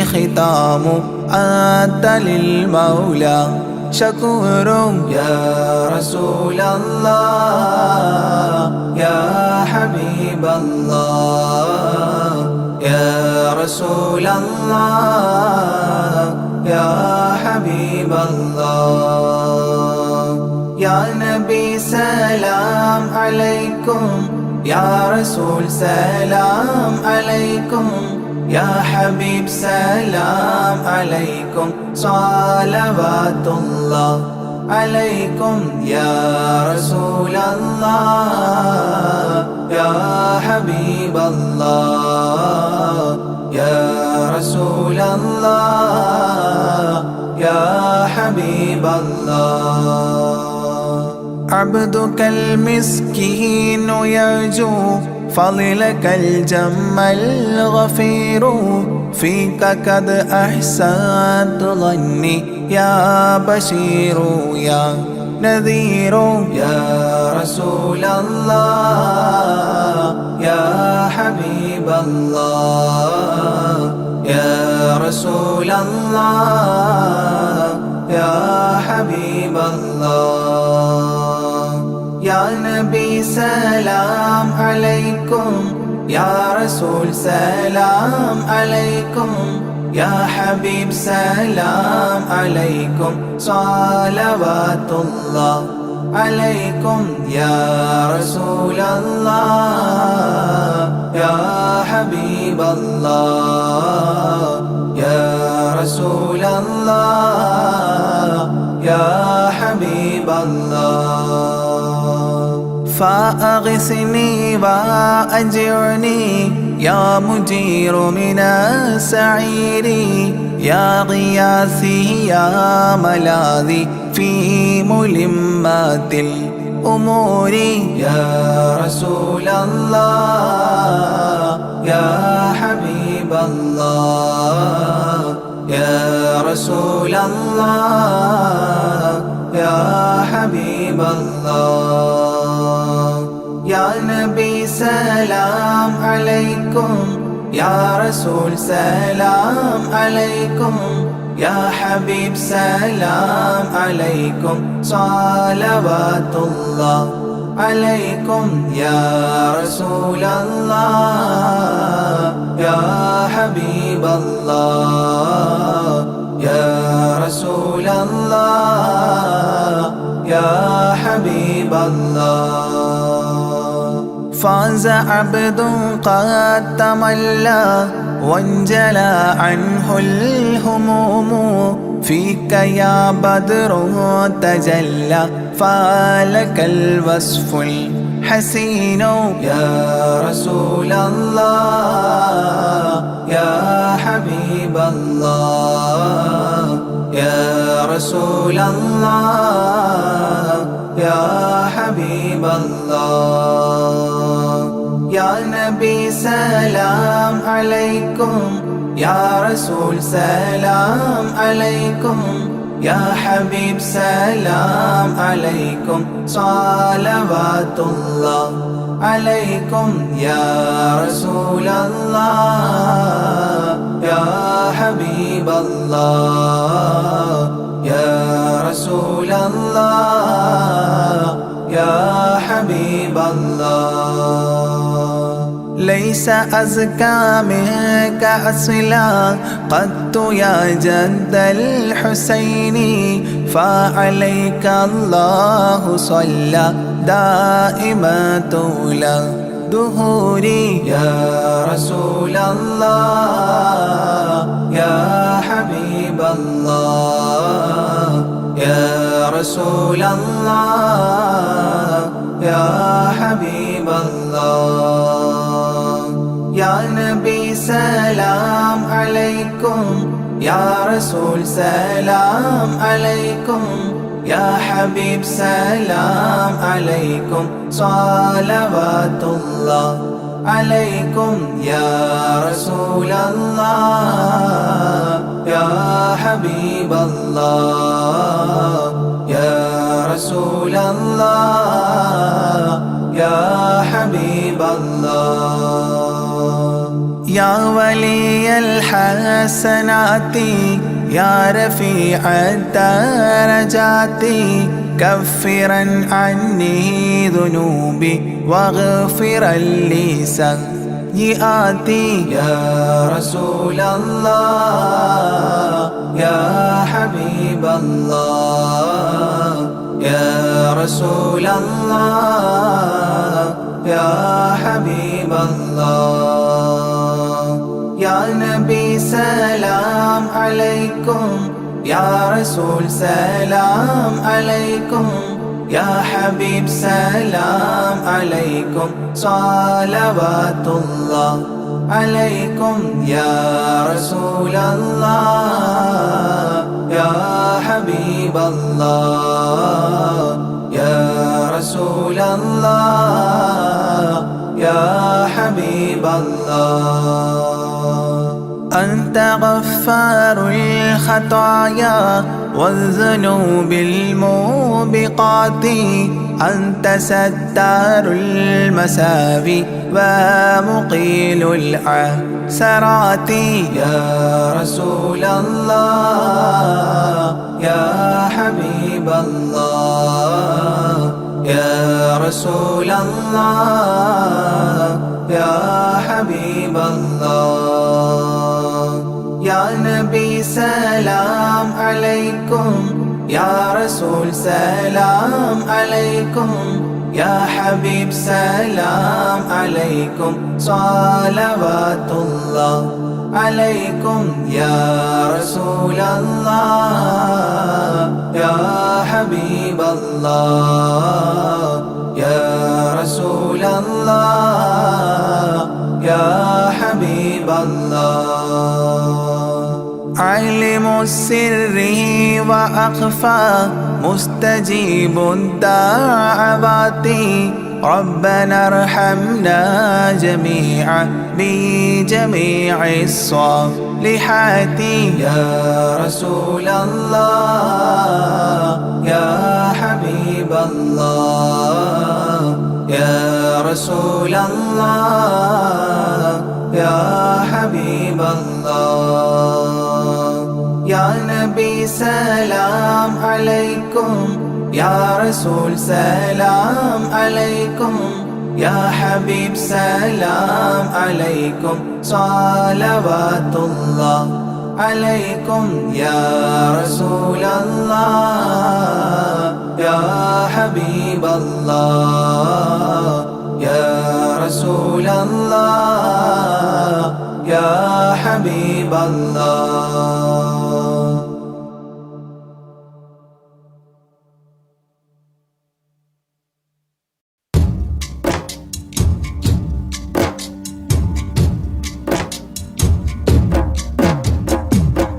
ختام أنت للمولى شكور يا رسول الله يا حبيب الله يا رسول الله يا حبيب الله يا سلام عليكم يا رسول سلام عليكم يا حبيب سلام عليكم صلوات الله عليكم يا رسول الله يا حبيب الله يا رسول الله يا حبيب الله عبدك المسكين يرجو فضلك الجم الغفير فيك قد أحسنت ظني يا بشير يا نذير يا رسول الله يا حبيب الله يا رسول الله يا حبيب الله يا نبي سلام عليكم يا رسول سلام عليكم يا حبيب سلام عليكم صلوات الله عليكم يا رسول الله يا حبيب الله يا رسول الله يا حبيب الله فأغثني وأجرني يا مجير من السعير يا غياثي يا ملاذي في ملمات الأمور يا رسول الله يا حبيب الله يا رسول الله يا حبيب الله يا نبي سلام عليكم يا رسول سلام عليكم يا حبيب سلام عليكم صلوات الله عليكم يا رسول الله يا حبيب الله يا رسول الله يا حبيب الله فاز عبد قد تملى وانجلى عنه الهموم فيك يا بدر تجلى فلك الوصف الحسين يا رسول الله يا حبيب الله يا رسول الله يا حبيب الله يا نبي سلام عليكم يا رسول سلام عليكم يا حبيب سلام عليكم صلوات الله عليكم يا رسول الله يا حبيب الله يا رسول الله يا حبيب الله ليس أزكى منك أصلا قدت يا جد الحسين فعليك الله صلى دائما طول دهوري يا رسول الله يا حبيب الله يا رسول الله يا حبيب الله يا نبي سلام عليكم يا رسول سلام عليكم يا حبيب سلام عليكم صلوات الله عليكم يا رسول الله يا حبيب الله يا رسول الله يا حبيب الله يا ولي الحسنات يا رفيع الدرجات كفرا عني ذنوبي واغفرا لي سيئاتي يا رسول الله يا حبيب الله يا رسول الله يا حبيب الله يا نبي سلام عليكم يا رسول سلام عليكم يا حبيب سلام عليكم صلوات الله عليكم يا رسول الله يا حبيب الله يا رسول الله يا حبيب الله أنت غفار الخطايا والذنوب الموبقات أنت ستار المساوي ومقيل العثرات يا رسول الله يا حبيب الله يا رسول الله يا حبيب الله يا نبي سلام عليكم يا رسول سلام عليكم يا حبيب سلام عليكم صلوات الله عليكم يا رسول الله يا حبيب الله يا رسول الله يا حبيب الله علم السر وأخفى مستجيب الدعوات ربنا ارحمنا جميعا بجميع الصالحات يا رسول الله يا حبيب الله يا رسول الله يا حبيب الله يا نبي سلام عليكم يا رسول سلام عليكم يا حبيب سلام عليكم صلوات الله عليكم يا رسول الله يا حبيب الله يا رسول الله يا حبيب الله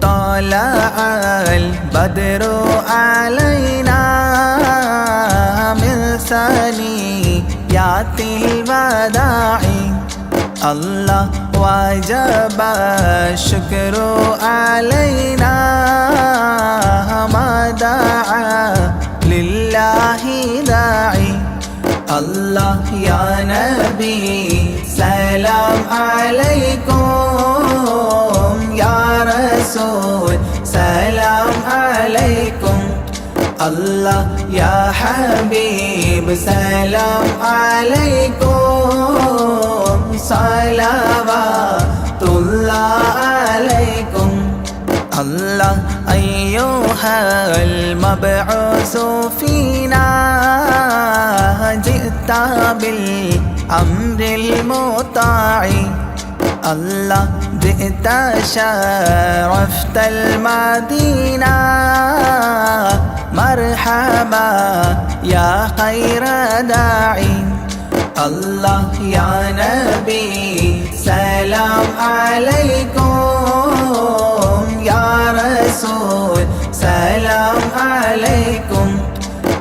طلع البدر علينا من ثنيات الوداع الله وجب الشكر علينا ما دعا لله داعي الله يا نبي سلام عليكم يا رسول سلام عليكم الله يا حبيب سلام عليكم صلوات الله عليكم الله أيها المبعوث فينا جئت بالأمر المطاع الله جئت شرفت المدينة مرحبا يا خير داعي الله يا نبي سلام عليكم يا رسول سلام عليكم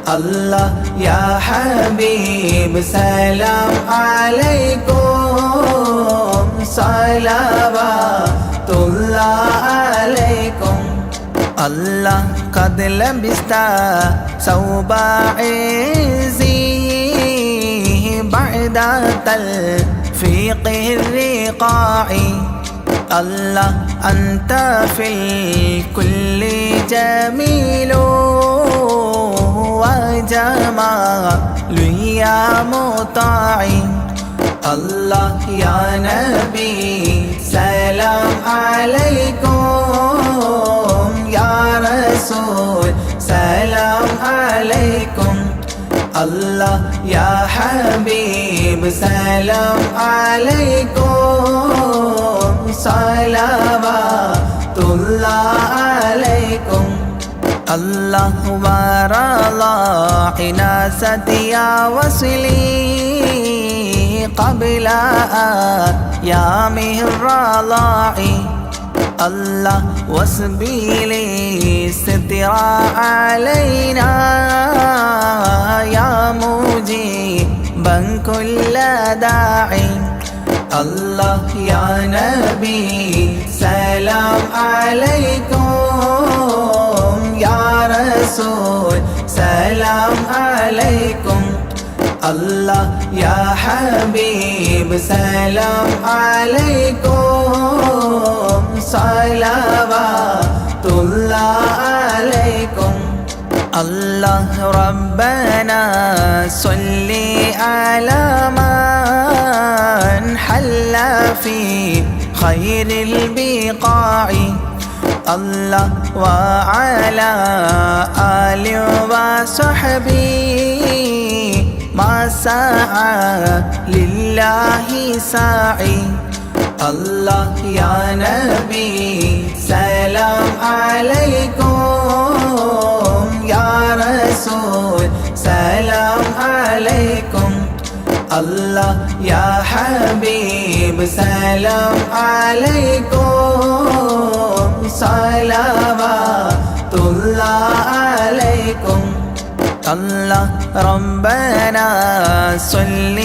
الله يا حبيب سلام عليكم صلوات الله عليكم الله قد لبست ثوب عزي بعد تلفيق الرقاع الله أنت في الكل جميل وجمال يا مطاع الله يا نبي سلام عليكم يا رسول سلام عليكم عليكم الله يا حبيب سلام عليكم صلوات الله عليكم الله ورضى حناست يا وصلي قبل أيامه الرضاعي الله وسبيلي سترا علينا يا مجيبا كل داعي الله يا نبي سلام عليكم يا رسول سلام عليكم الله يا حبيب سلام عليكم صلوات الله عليكم الله ربنا صل على من حل في خير البقاع الله وعلى آله وصحبه ما سعى لله ساعي الله يا نبي سلام عليكم يا رسول سلام عليكم الله يا حبيب سلام عليكم صلوات الله عليكم الله ربنا صل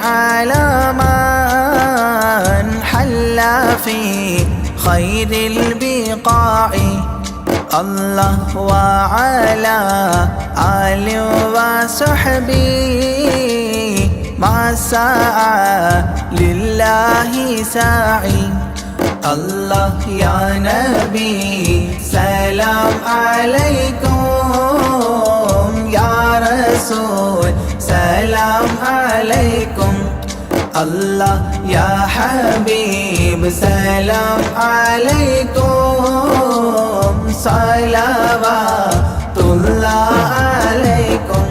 على من حل في خير البقاع الله وعلى آله وصحبه ما سعى لله ساعي الله يا نبي سلام عليكم يا رسول سلام عليكم الله يا حبيب سلام عليكم صلوات الله عليكم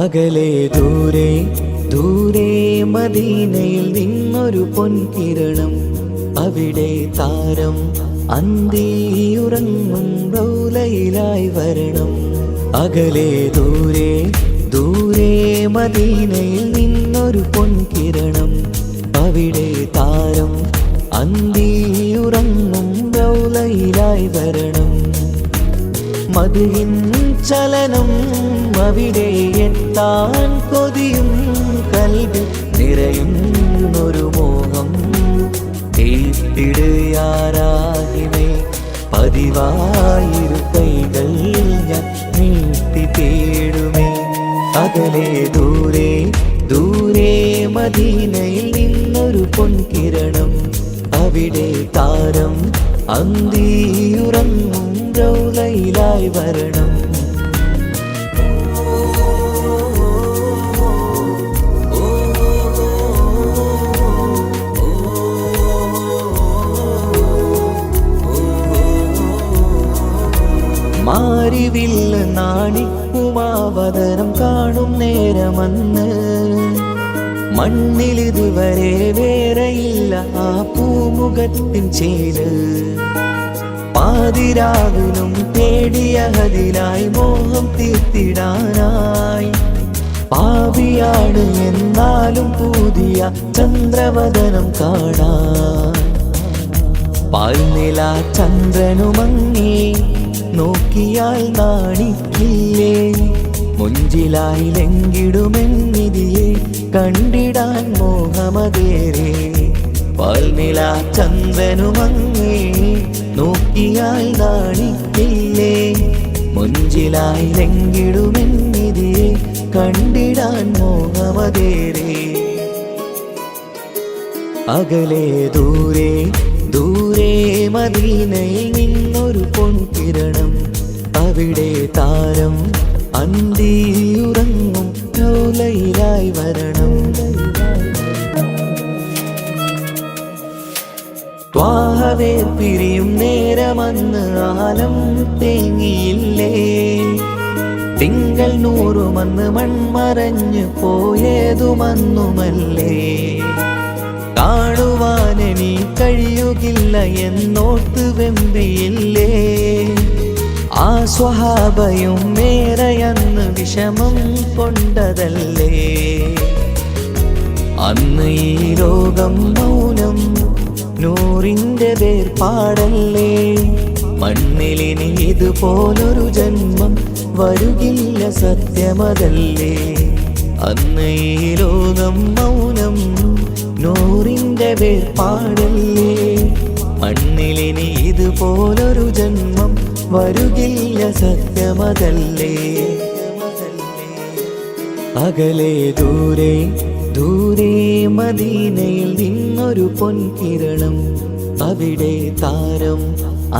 അകലെ ദൂരെ ദൂരെ മദീനയിൽ നിന്നൊരു പൊൻകിരണം അവിടെ താരം അന്തിയുറങ്ങും റൗലയിലായി വരണം അകലെ ദൂരെ ദൂരെ മദീനയിൽ നിന്നൊരു പൊൻകിരണം അവിടെ താരം അന്തിയുറങ്ങും റൗലയിലായി വരണം മദിഹിൻ ചലനം അവിടെ എത്താൻ കൊതിയും കൽബിൽ നിറയുന്നൊരു മോഹം ഏറ്റിടുയാരാഹിമേ പതിവായിരു കൈകൾ ഞാൻ നീട്ടി തേടുമേ അകലെ ദൂരെ ദൂരെ മദീനയിൽ നിന്നൊരു പൊൻകിരണം അവിടെ താരം അന്തിയുറങ്ങും റൗലയിലായി വരണം മാരിവില്ല് നാണിക്കുമാവതരം കാണും നേരമന്ന് മണ്ണിലിതുവരെ വേറെയില്ല ആ പൂമുഖത്തിൻ ചേര് പാതിരാവിലും തേടിയ ഹദിലായി മോഹം തീർത്തിടാനായി പാപിയാണ് എന്നാലും പുതിയ ചന്ദ്രവദനം കാണാൻ പാൽനില ചന്ദ്രനുമങ്ങി നോക്കിയാൽ നാണിക്കില്ലേ മുഞ്ചിലായി ലംഘിടുമെന്നിതിയെ കണ്ടിടാൻ മോഹമതേറെ പാൽനില ചന്ദ്രനുമങ്ങി നോക്കിയാൽ നാണിക്കില്ലേ മുഞ്ചിലായി ലംഘിടുമെന്നിതിയെ കണ്ടിടാൻ മോഹമതേറെ പാൽനില ചന്ദ്രനുമങ്ങി നോക്കിയാൽ നാണിക്കില്ലേ മുഞ്ചിലായി ലംഘിടുമെന്നിതിയെ കണ്ടിടാൻ മോഹമതേറെ പാൽനില ചന്ദ്രനുമങ്ങി നോക്കിയാൽ നാണിക്കില്ലേ മുഞ്ചിലായി ലംഘിടുമെന്നിതിയെ കണ്ടിടാൻ മോഹമതേറെ അകലെ ദൂരെ ദൂരെ മദീനയിൽ നിന്നൊരു പൊൻകിരണം, അവിടെ താരം അന്തിയുറങ്ങും റൗളയിലായി വരണം. ത്വാഹവേ പിരിയും നേരമന്ന് ആലം തേങ്ങിയില്ലേ, തിങ്കൾ നൂറുമന്ന് മൺമറഞ്ഞു പോയതുമന്നുമല്ലേ. കാണുവാനെനി കഴിയുകില്ല എന്നോർത്ത് വെമ്പിയില്ലേ, ആ സ്വഹാബയും മേറയന്ന് വിഷമം കൊണ്ടതല്ലേ. അന്ന് ഈ ലോകം മൗനം, നൂറിൻ്റെ വേർപാടല്ലേ. മണ്ണിലിനി ഇതുപോലൊരു ജന്മം വരുകില്ല സത്യമതല്ലേ. അന്ന് ഈ ലോകം മൗനം, നൂറിൻ്റെ വേർപാടല്ലേ. മണ്ണിലിനി ഇതുപോലൊരു ജന്മം വരുകില്ല സത്യമതല്ലേ. അകലെ ദൂരെ ദൂരെ മദീനയിൽ നിന്നൊരു പൊൻകിരണം, അവിടെ താരം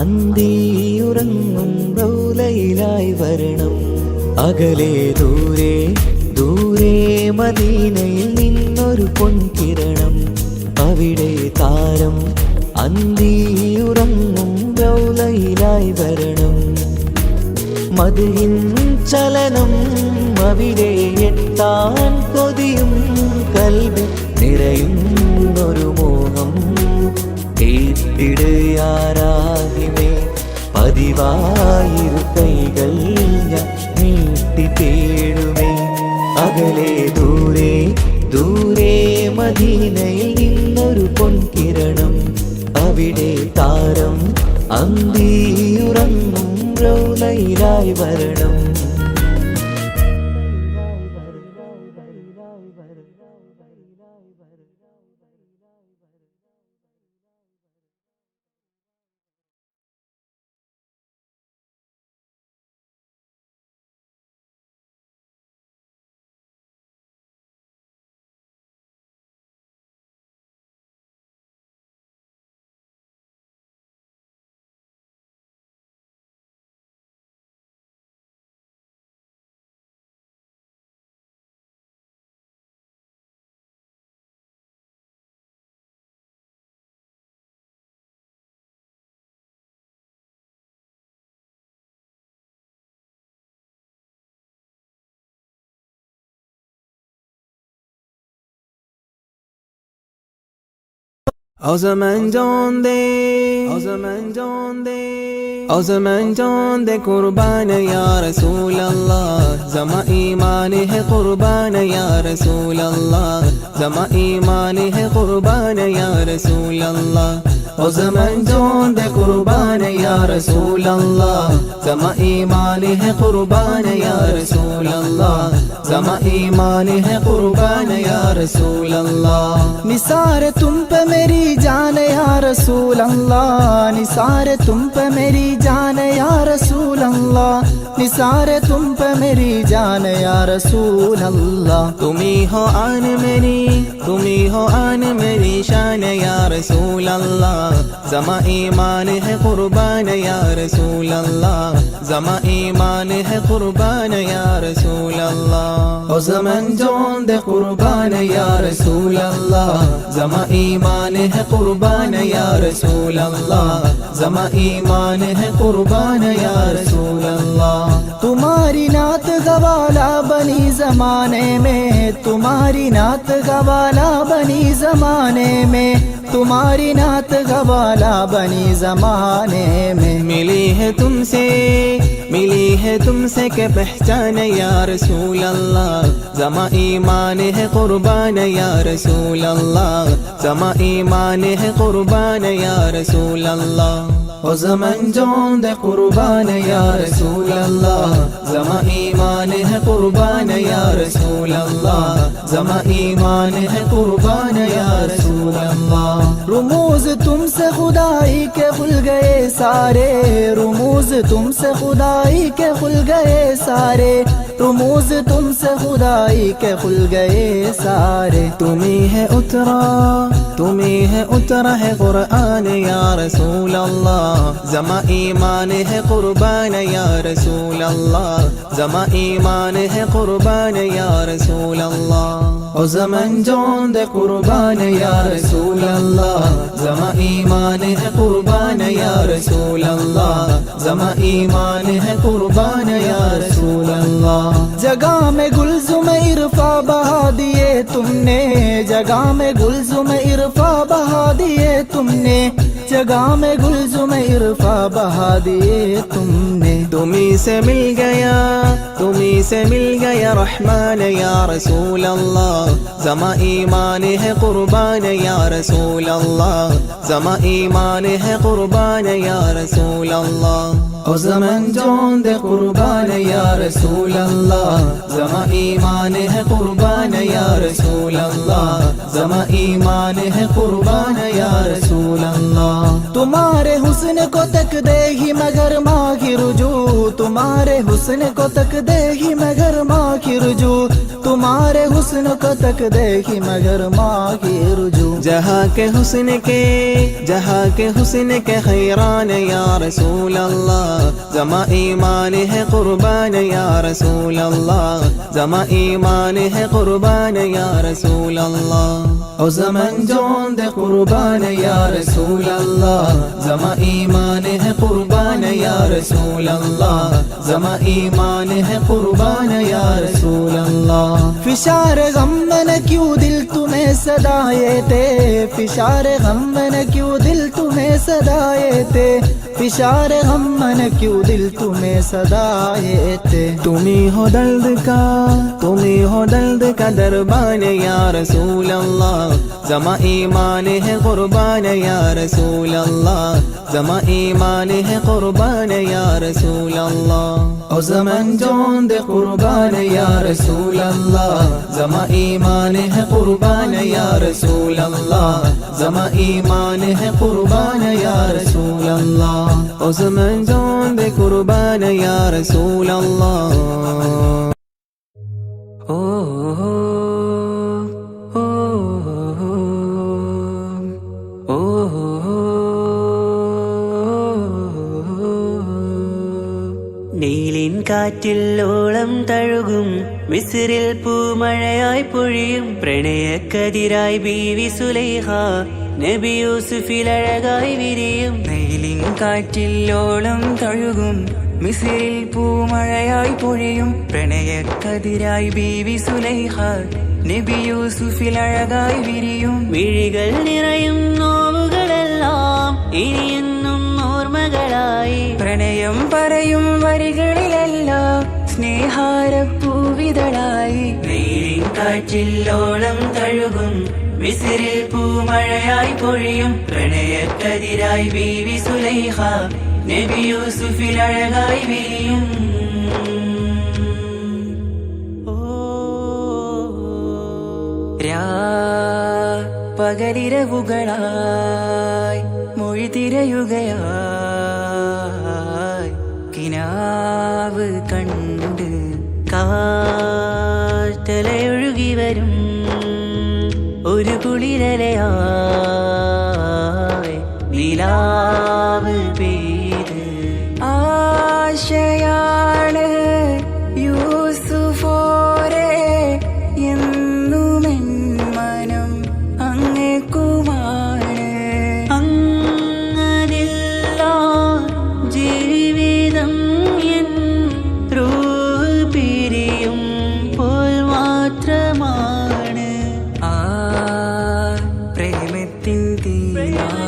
അന്തിയുറങ്ങും റൗളയിലായി വരണം. അകലെ ദൂരെ ദൂരെ മദീനയിൽ നിന്നൊരു പൊൻകിരണം, അവിടെ താരം അന്തിയുറങ്ങും റൗളയിലായി വരണം. മദ്ഹിൻ ചലനം അവിടെ എത്താൻ കൊതിയും, കൽബിൽ നിറയുന്നൊരു മോഹം. കേട്ടിടുയാരാഹിമേ പതിവായിരു കൈകൾ ഞാൻ നീട്ടി തേടുമേ. അകലെ ദൂരെ ദൂരെ മദീനയിൽ നിന്നൊരു പൊൻകിരണം, അവിടെ താരം അന്തിയുറങ്ങും റൗളയിലായി വരണം. O zaman जान दे कुर्बान या रसूल अल्लाह, जमा ईमान है कुर्बान या रसूल अल्लाह, जमा ईमान है कुर्बान या रसूल अल्लाह. O zaman जान दे कुर्बान या रसूल अल्लाह, जमा ईमान है कुर्बान या रसूल अल्लाह, जमा ईमान है कुर्बान या रसूल अल्लाह. निसार तुम पे मेरी जान या रसूल अल्लाह, निसार तुम पे मेरी जान या रसूल अल्लाह, निसार तुम पे मेरी जान या रसूल अल्लाह. तुम्ही हो आन मेरी, तुम्ही हो आन मेरी शान या रसूल अल्लाह, जमा ईमान है कुर्बान या रसूल अल्लाह, जमा ईमान है कुर्बान या रसूल अल्लाह. O zaman जान दे कुर्बान या रसूल अल्लाह, जमा ईमान है कुर्बान या रसूल अल्लाह, जमा ईमान है कुर्बान या रसूल अल्लाह. तुम्हारी नात गवाला बनी जमाने में, तुम्हारी नात गवाला बनी जमाने में, तुम्हारी नात गवाला बनी जमाने में. मिली है तुमसे, मिली है तुमसे के पहचान या रसूल अल्लाह, जमा ईमान है कुर्बान या रसूल अल्लाह, जमा ईमान है कुर्बान या रसूल अल्लाह. O zaman jon de qurban ya Rasul Allah, zama iman hai qurban ya Rasul Allah, zama iman hai qurban ya Rasul Allah. रुमूज तुमसे खुदाई के खुल गए सारे, रुमूज तुमसे खुदाई के खुल गए सारे, रुमूज तुमसे खुदाई के खुल गए सारे। तुम्ही है उतरा, तुम्ही है उतरा है कुरान या रसूल अल्लाह, जमा ईमान है कुर्बान या रसूल अल्लाह, जमा ईमान है कुर्बान या रसूल अल्लाह। ओ ज़मन जोन दे कुर्बान या रसूल अल्लाह, जमा ईमान है कुर्बान या रसूल अल्लाह, जमा ईमान है कुर्बान या रसूल अल्लाह। जगह में गुलज़ुम इरफा बहा दिए तुमने, जगह में गुलज़ुम इरफा बहा दिए तुमने, जगह में गुलज़ुम इरफा बहा दिए तुमने। तुम्ही से मिल गया, तुम्ही से मिल गया रहमान या रसूल अल्लाह, जमा ईमान है कुर्बान या रसूल अल्लाह, जमा ईमान है कुर्बान या रसूल अल्लाह। ओ ज़मन जोन दे कुर्बान या रसूल अल्लाह, जमा ईमान है कुर्बान या रसूल अल्लाह, जमा ईमान है कुर्बान या रसूल अल्लाह। तुम्हारे हुस्न को तक दे ही मगर माँ की रुजू, तुम्हारे हुस्न को तक दे ही मगर माँ की रुजू, तुम्हारे हुस्न को तक दे ही मगर माँ की रुजू। जहाँ के हुस्न के, जहाँ के हुस्न के खैरान या रसूल अल्लाह, जमा ईमान है कुर्बान या रसूल अल्लाह, जमा ईमान है कुर्बान या रसूल अल्लाह। ओ ज़मन जोन दे कुर्बान या रसूल अल्लाह, जमा ईमान है कुर्बान या रसूल अल्लाह, जमा ईमान है कुर्बान या रसूल अल्लाह। फिशार गम न क्यों दिल तुम्हें सदाए थे, फिशार गम न क्यों दिल तुम्हें सदाए थे, फिशार गम न क्यों दिल तुम्हें सदाए थे। तुम्ही हो दर्द का, तुम्ही हो दर्द का दरबान या रसूल अल्लाह, जमा ईमान है कुर्बान या रसूल अल्लाह, जमा ईमान है कुर्बान या रसूल अल्लाह। ओ ज़मन जोन दे कुर्बान या रसूल अल्लाह, जमा ईमान है कुर्बान या रसूल अल्लाह, जमा ईमान है कुर्बान या रसूल अल्लाह। ओ ज़मन जोन दे कुर्बान या रसूल अल्लाह। ओ നീലിൻ കാറ്റിൽ ഓളം തഴുകും മിസ്രിൽ പൂമഴയായി പൊഴിയും പ്രണയക്കതിരായി ബീവി സുലൈഹ നബി യൂസുഫിൽ അഴകായി വിരിയും. നീലിൻ കാറ്റിൽ ഓളം തഴുകും മിസ്രിൽ പൂമഴയായി പൊഴിയും പ്രണയക്കതിരായി ബീവി സുലൈഹ നബി യൂസുഫിൽ അഴകായി വിരിയും. മിഴികൾ നിറയും നോവുകളെല്ലാം ഇനിയെന്നും ഓർമ്മകളായി പ്രണയം പറയും വരികളിലെല്ലാം സ്നേഹാരപ്പൂവിതളായി. നീലിൻ കാറ്റിൽ ഓളം തഴുകും മിസ്രിൽ പൂമഴയായി പൊഴിയും പ്രണയക്കതിരായി ബീവി സുലൈഹ നബി യൂസുഫിൽ അഴകായി വിരിയും. പകലിരവുകളായി മൊഴി തിരയുകയായി കിനാവ് കണ്ട് കാറ്റലയൊഴുകി വരും ഒരു കുളിരലയായി നിലാവ് പെയ്ത് ആശയാണ് യൂസുഫോരെ എന്നുമെൻ മനം അങ്ങേക്കുമാണ്. അങ്ങനില്ല ജീവിതം എൻ റൂഹ് പിരിയും പോൽ മാത്രമാണ്. ആ പ്രേമത്തിൻ തീരാളമാകെയും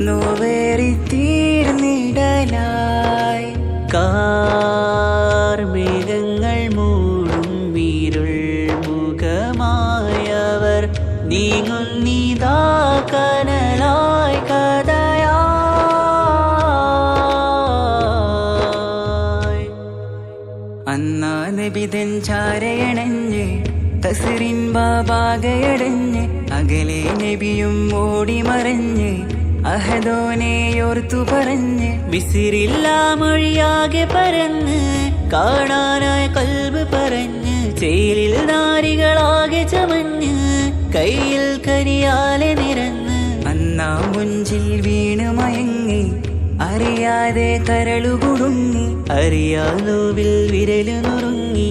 നോവേറി തീർന്നിടലായി. കാർമേഘങ്ങൾ മൂടും വീരുൾ മുഖമായവർ നീങ്ങുന്നിതാ കന നബിതൻ ചാരയണഞ്ഞ് കസറിൻ ബാബാകയടഞ്ഞ് അകലെ നബിയും ഓടി മറഞ്ഞ് അഹദോനെയോർത്തു പറഞ്ഞ് മിസിറില്ലാ മൊഴിയാകെ പരന്ന് കാണാനായ കൽബ് പറഞ്ഞ് ചേലിൽ നാരികളാകെ ചമഞ്ഞ് കയ്യിൽ കരിയാലെ നിരന്ന് അന്നാ മുഞ്ചിൽ വീണ് മയങ്ങി അറിയാതെ കരളുകുടുങ്ങി അറിയാലോവിൽ വിരലു നുറുങ്ങി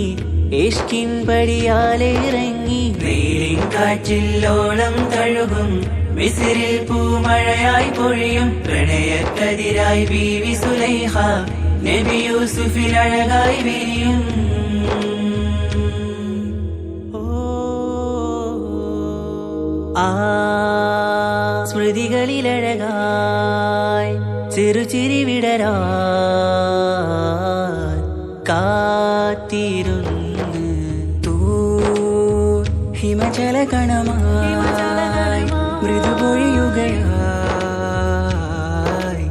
ഇഷ്കിൻ പടിയാലെ ഇറങ്ങി വെയിലിൻ കാറ്റില്ലോളം തഴുകും മിസിറിൽ പൂമഴയായി പൊഴിയും പ്രണയക്കതിരായി ബീവി സുലൈഹ നബി യൂസുഫിൽ അഴകായി വിരിയും ആ സ്മൃതികളിലഴകായി ചെറുചിരി വിടരാ കാത്തിരുന്ന് ഹിമജല കണമായി മൃദുപൊഴിയുകയായി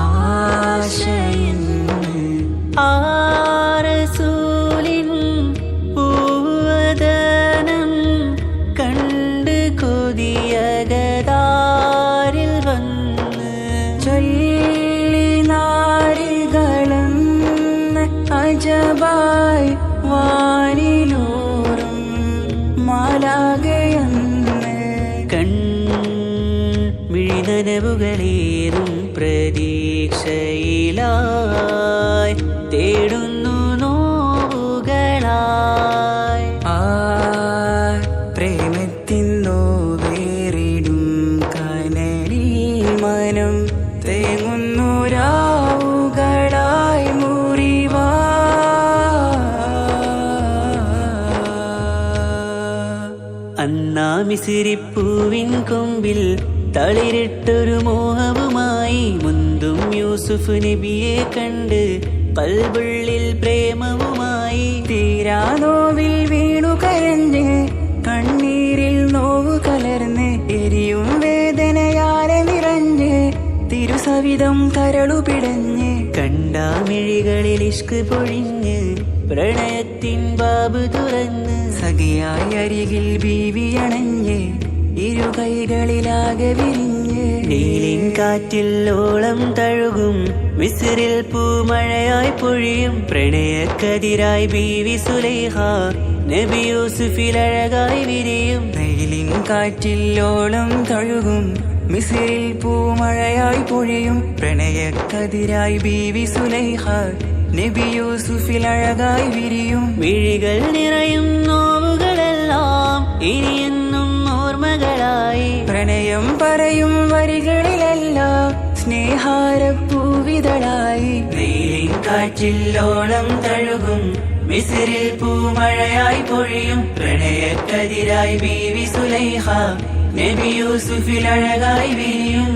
ആശയിന്ന് ആരസൂലിൻ പൂവദനം കണ്ട് കൊതിയകതാരിൽ വന്ന് ചൊല്ലി നാരികളെന്ന് അജബായി വാനിലൂറും മാലാകയെന്ന് മിഴിനനവുകളേറും പ്രതീക്ഷയിലായി തേടുന്നു നോവുകളായി ആ പ്രേമത്തിൻ നോവേറിടും കനലിൽ മനം തേങ്ങുന്നു രാവുകളായി മുറിവാ അന്നാ മിസിരിപ്പൂവിൻ കൊമ്പിൽ തളിരിട്ടൊരു മോഹവുമായി മുന്തും യൂസുഫ് നബിയെ കണ്ട് കൽബുള്ളിൽ പ്രേമവുമായി തീരാ നോവിൽ വീണു കരഞ്ഞ് കണ്ണീരിൽ നോവു കലർന്ന് എരിയും വേദനയാലെ നിറഞ്ഞ് തിരുസവിധം കരളു പിടഞ്ഞ് കണ്ടാമിഴികളിൽ ഇഷ്ക് പൊഴിഞ്ഞ് പ്രണയത്തിൻ ബാബ് തുറന്ന് സഖിയായി അരികിൽ ബീവി അണഞ്ഞ് ഇരു കൈകളിലാകെ വിരിഞ്ഞ് നീലിൻ കാറ്റില്ലോളം തഴുകും മിസിറിൽ പൂമഴയായി പൊഴിയും പ്രണയക്കതിരായി ബീവി സുലൈഹ നബി യൂസുഫിൽ അഴകായി വിരിയും വെയിലിൻ കാറ്റില്ലോളം തഴുകും മിസിറിൽ പൂമഴയായി പൊഴിയും പ്രണയക്കതിരായി ബീവി സുലൈഹ നബി യൂസുഫിൽ അഴകായി വിരിയും മിഴികൾ നിറയും നോവുകളെല്ലാം ഇനിയെന്നും ഓർമ്മകളായി പ്രണയം പറയും വരികളിലെല്ലാം സ്നേഹാരപ്പൂവിതളായി വെയിലിൻ കാറ്റില്ലോളം തഴുകും മിസിറിൽ പൂമഴയായി പൊഴിയും പ്രണയക്കതിരായി ബീവി സുലൈഹ നബി യൂസുഫിൽ അഴകായി വിരിയും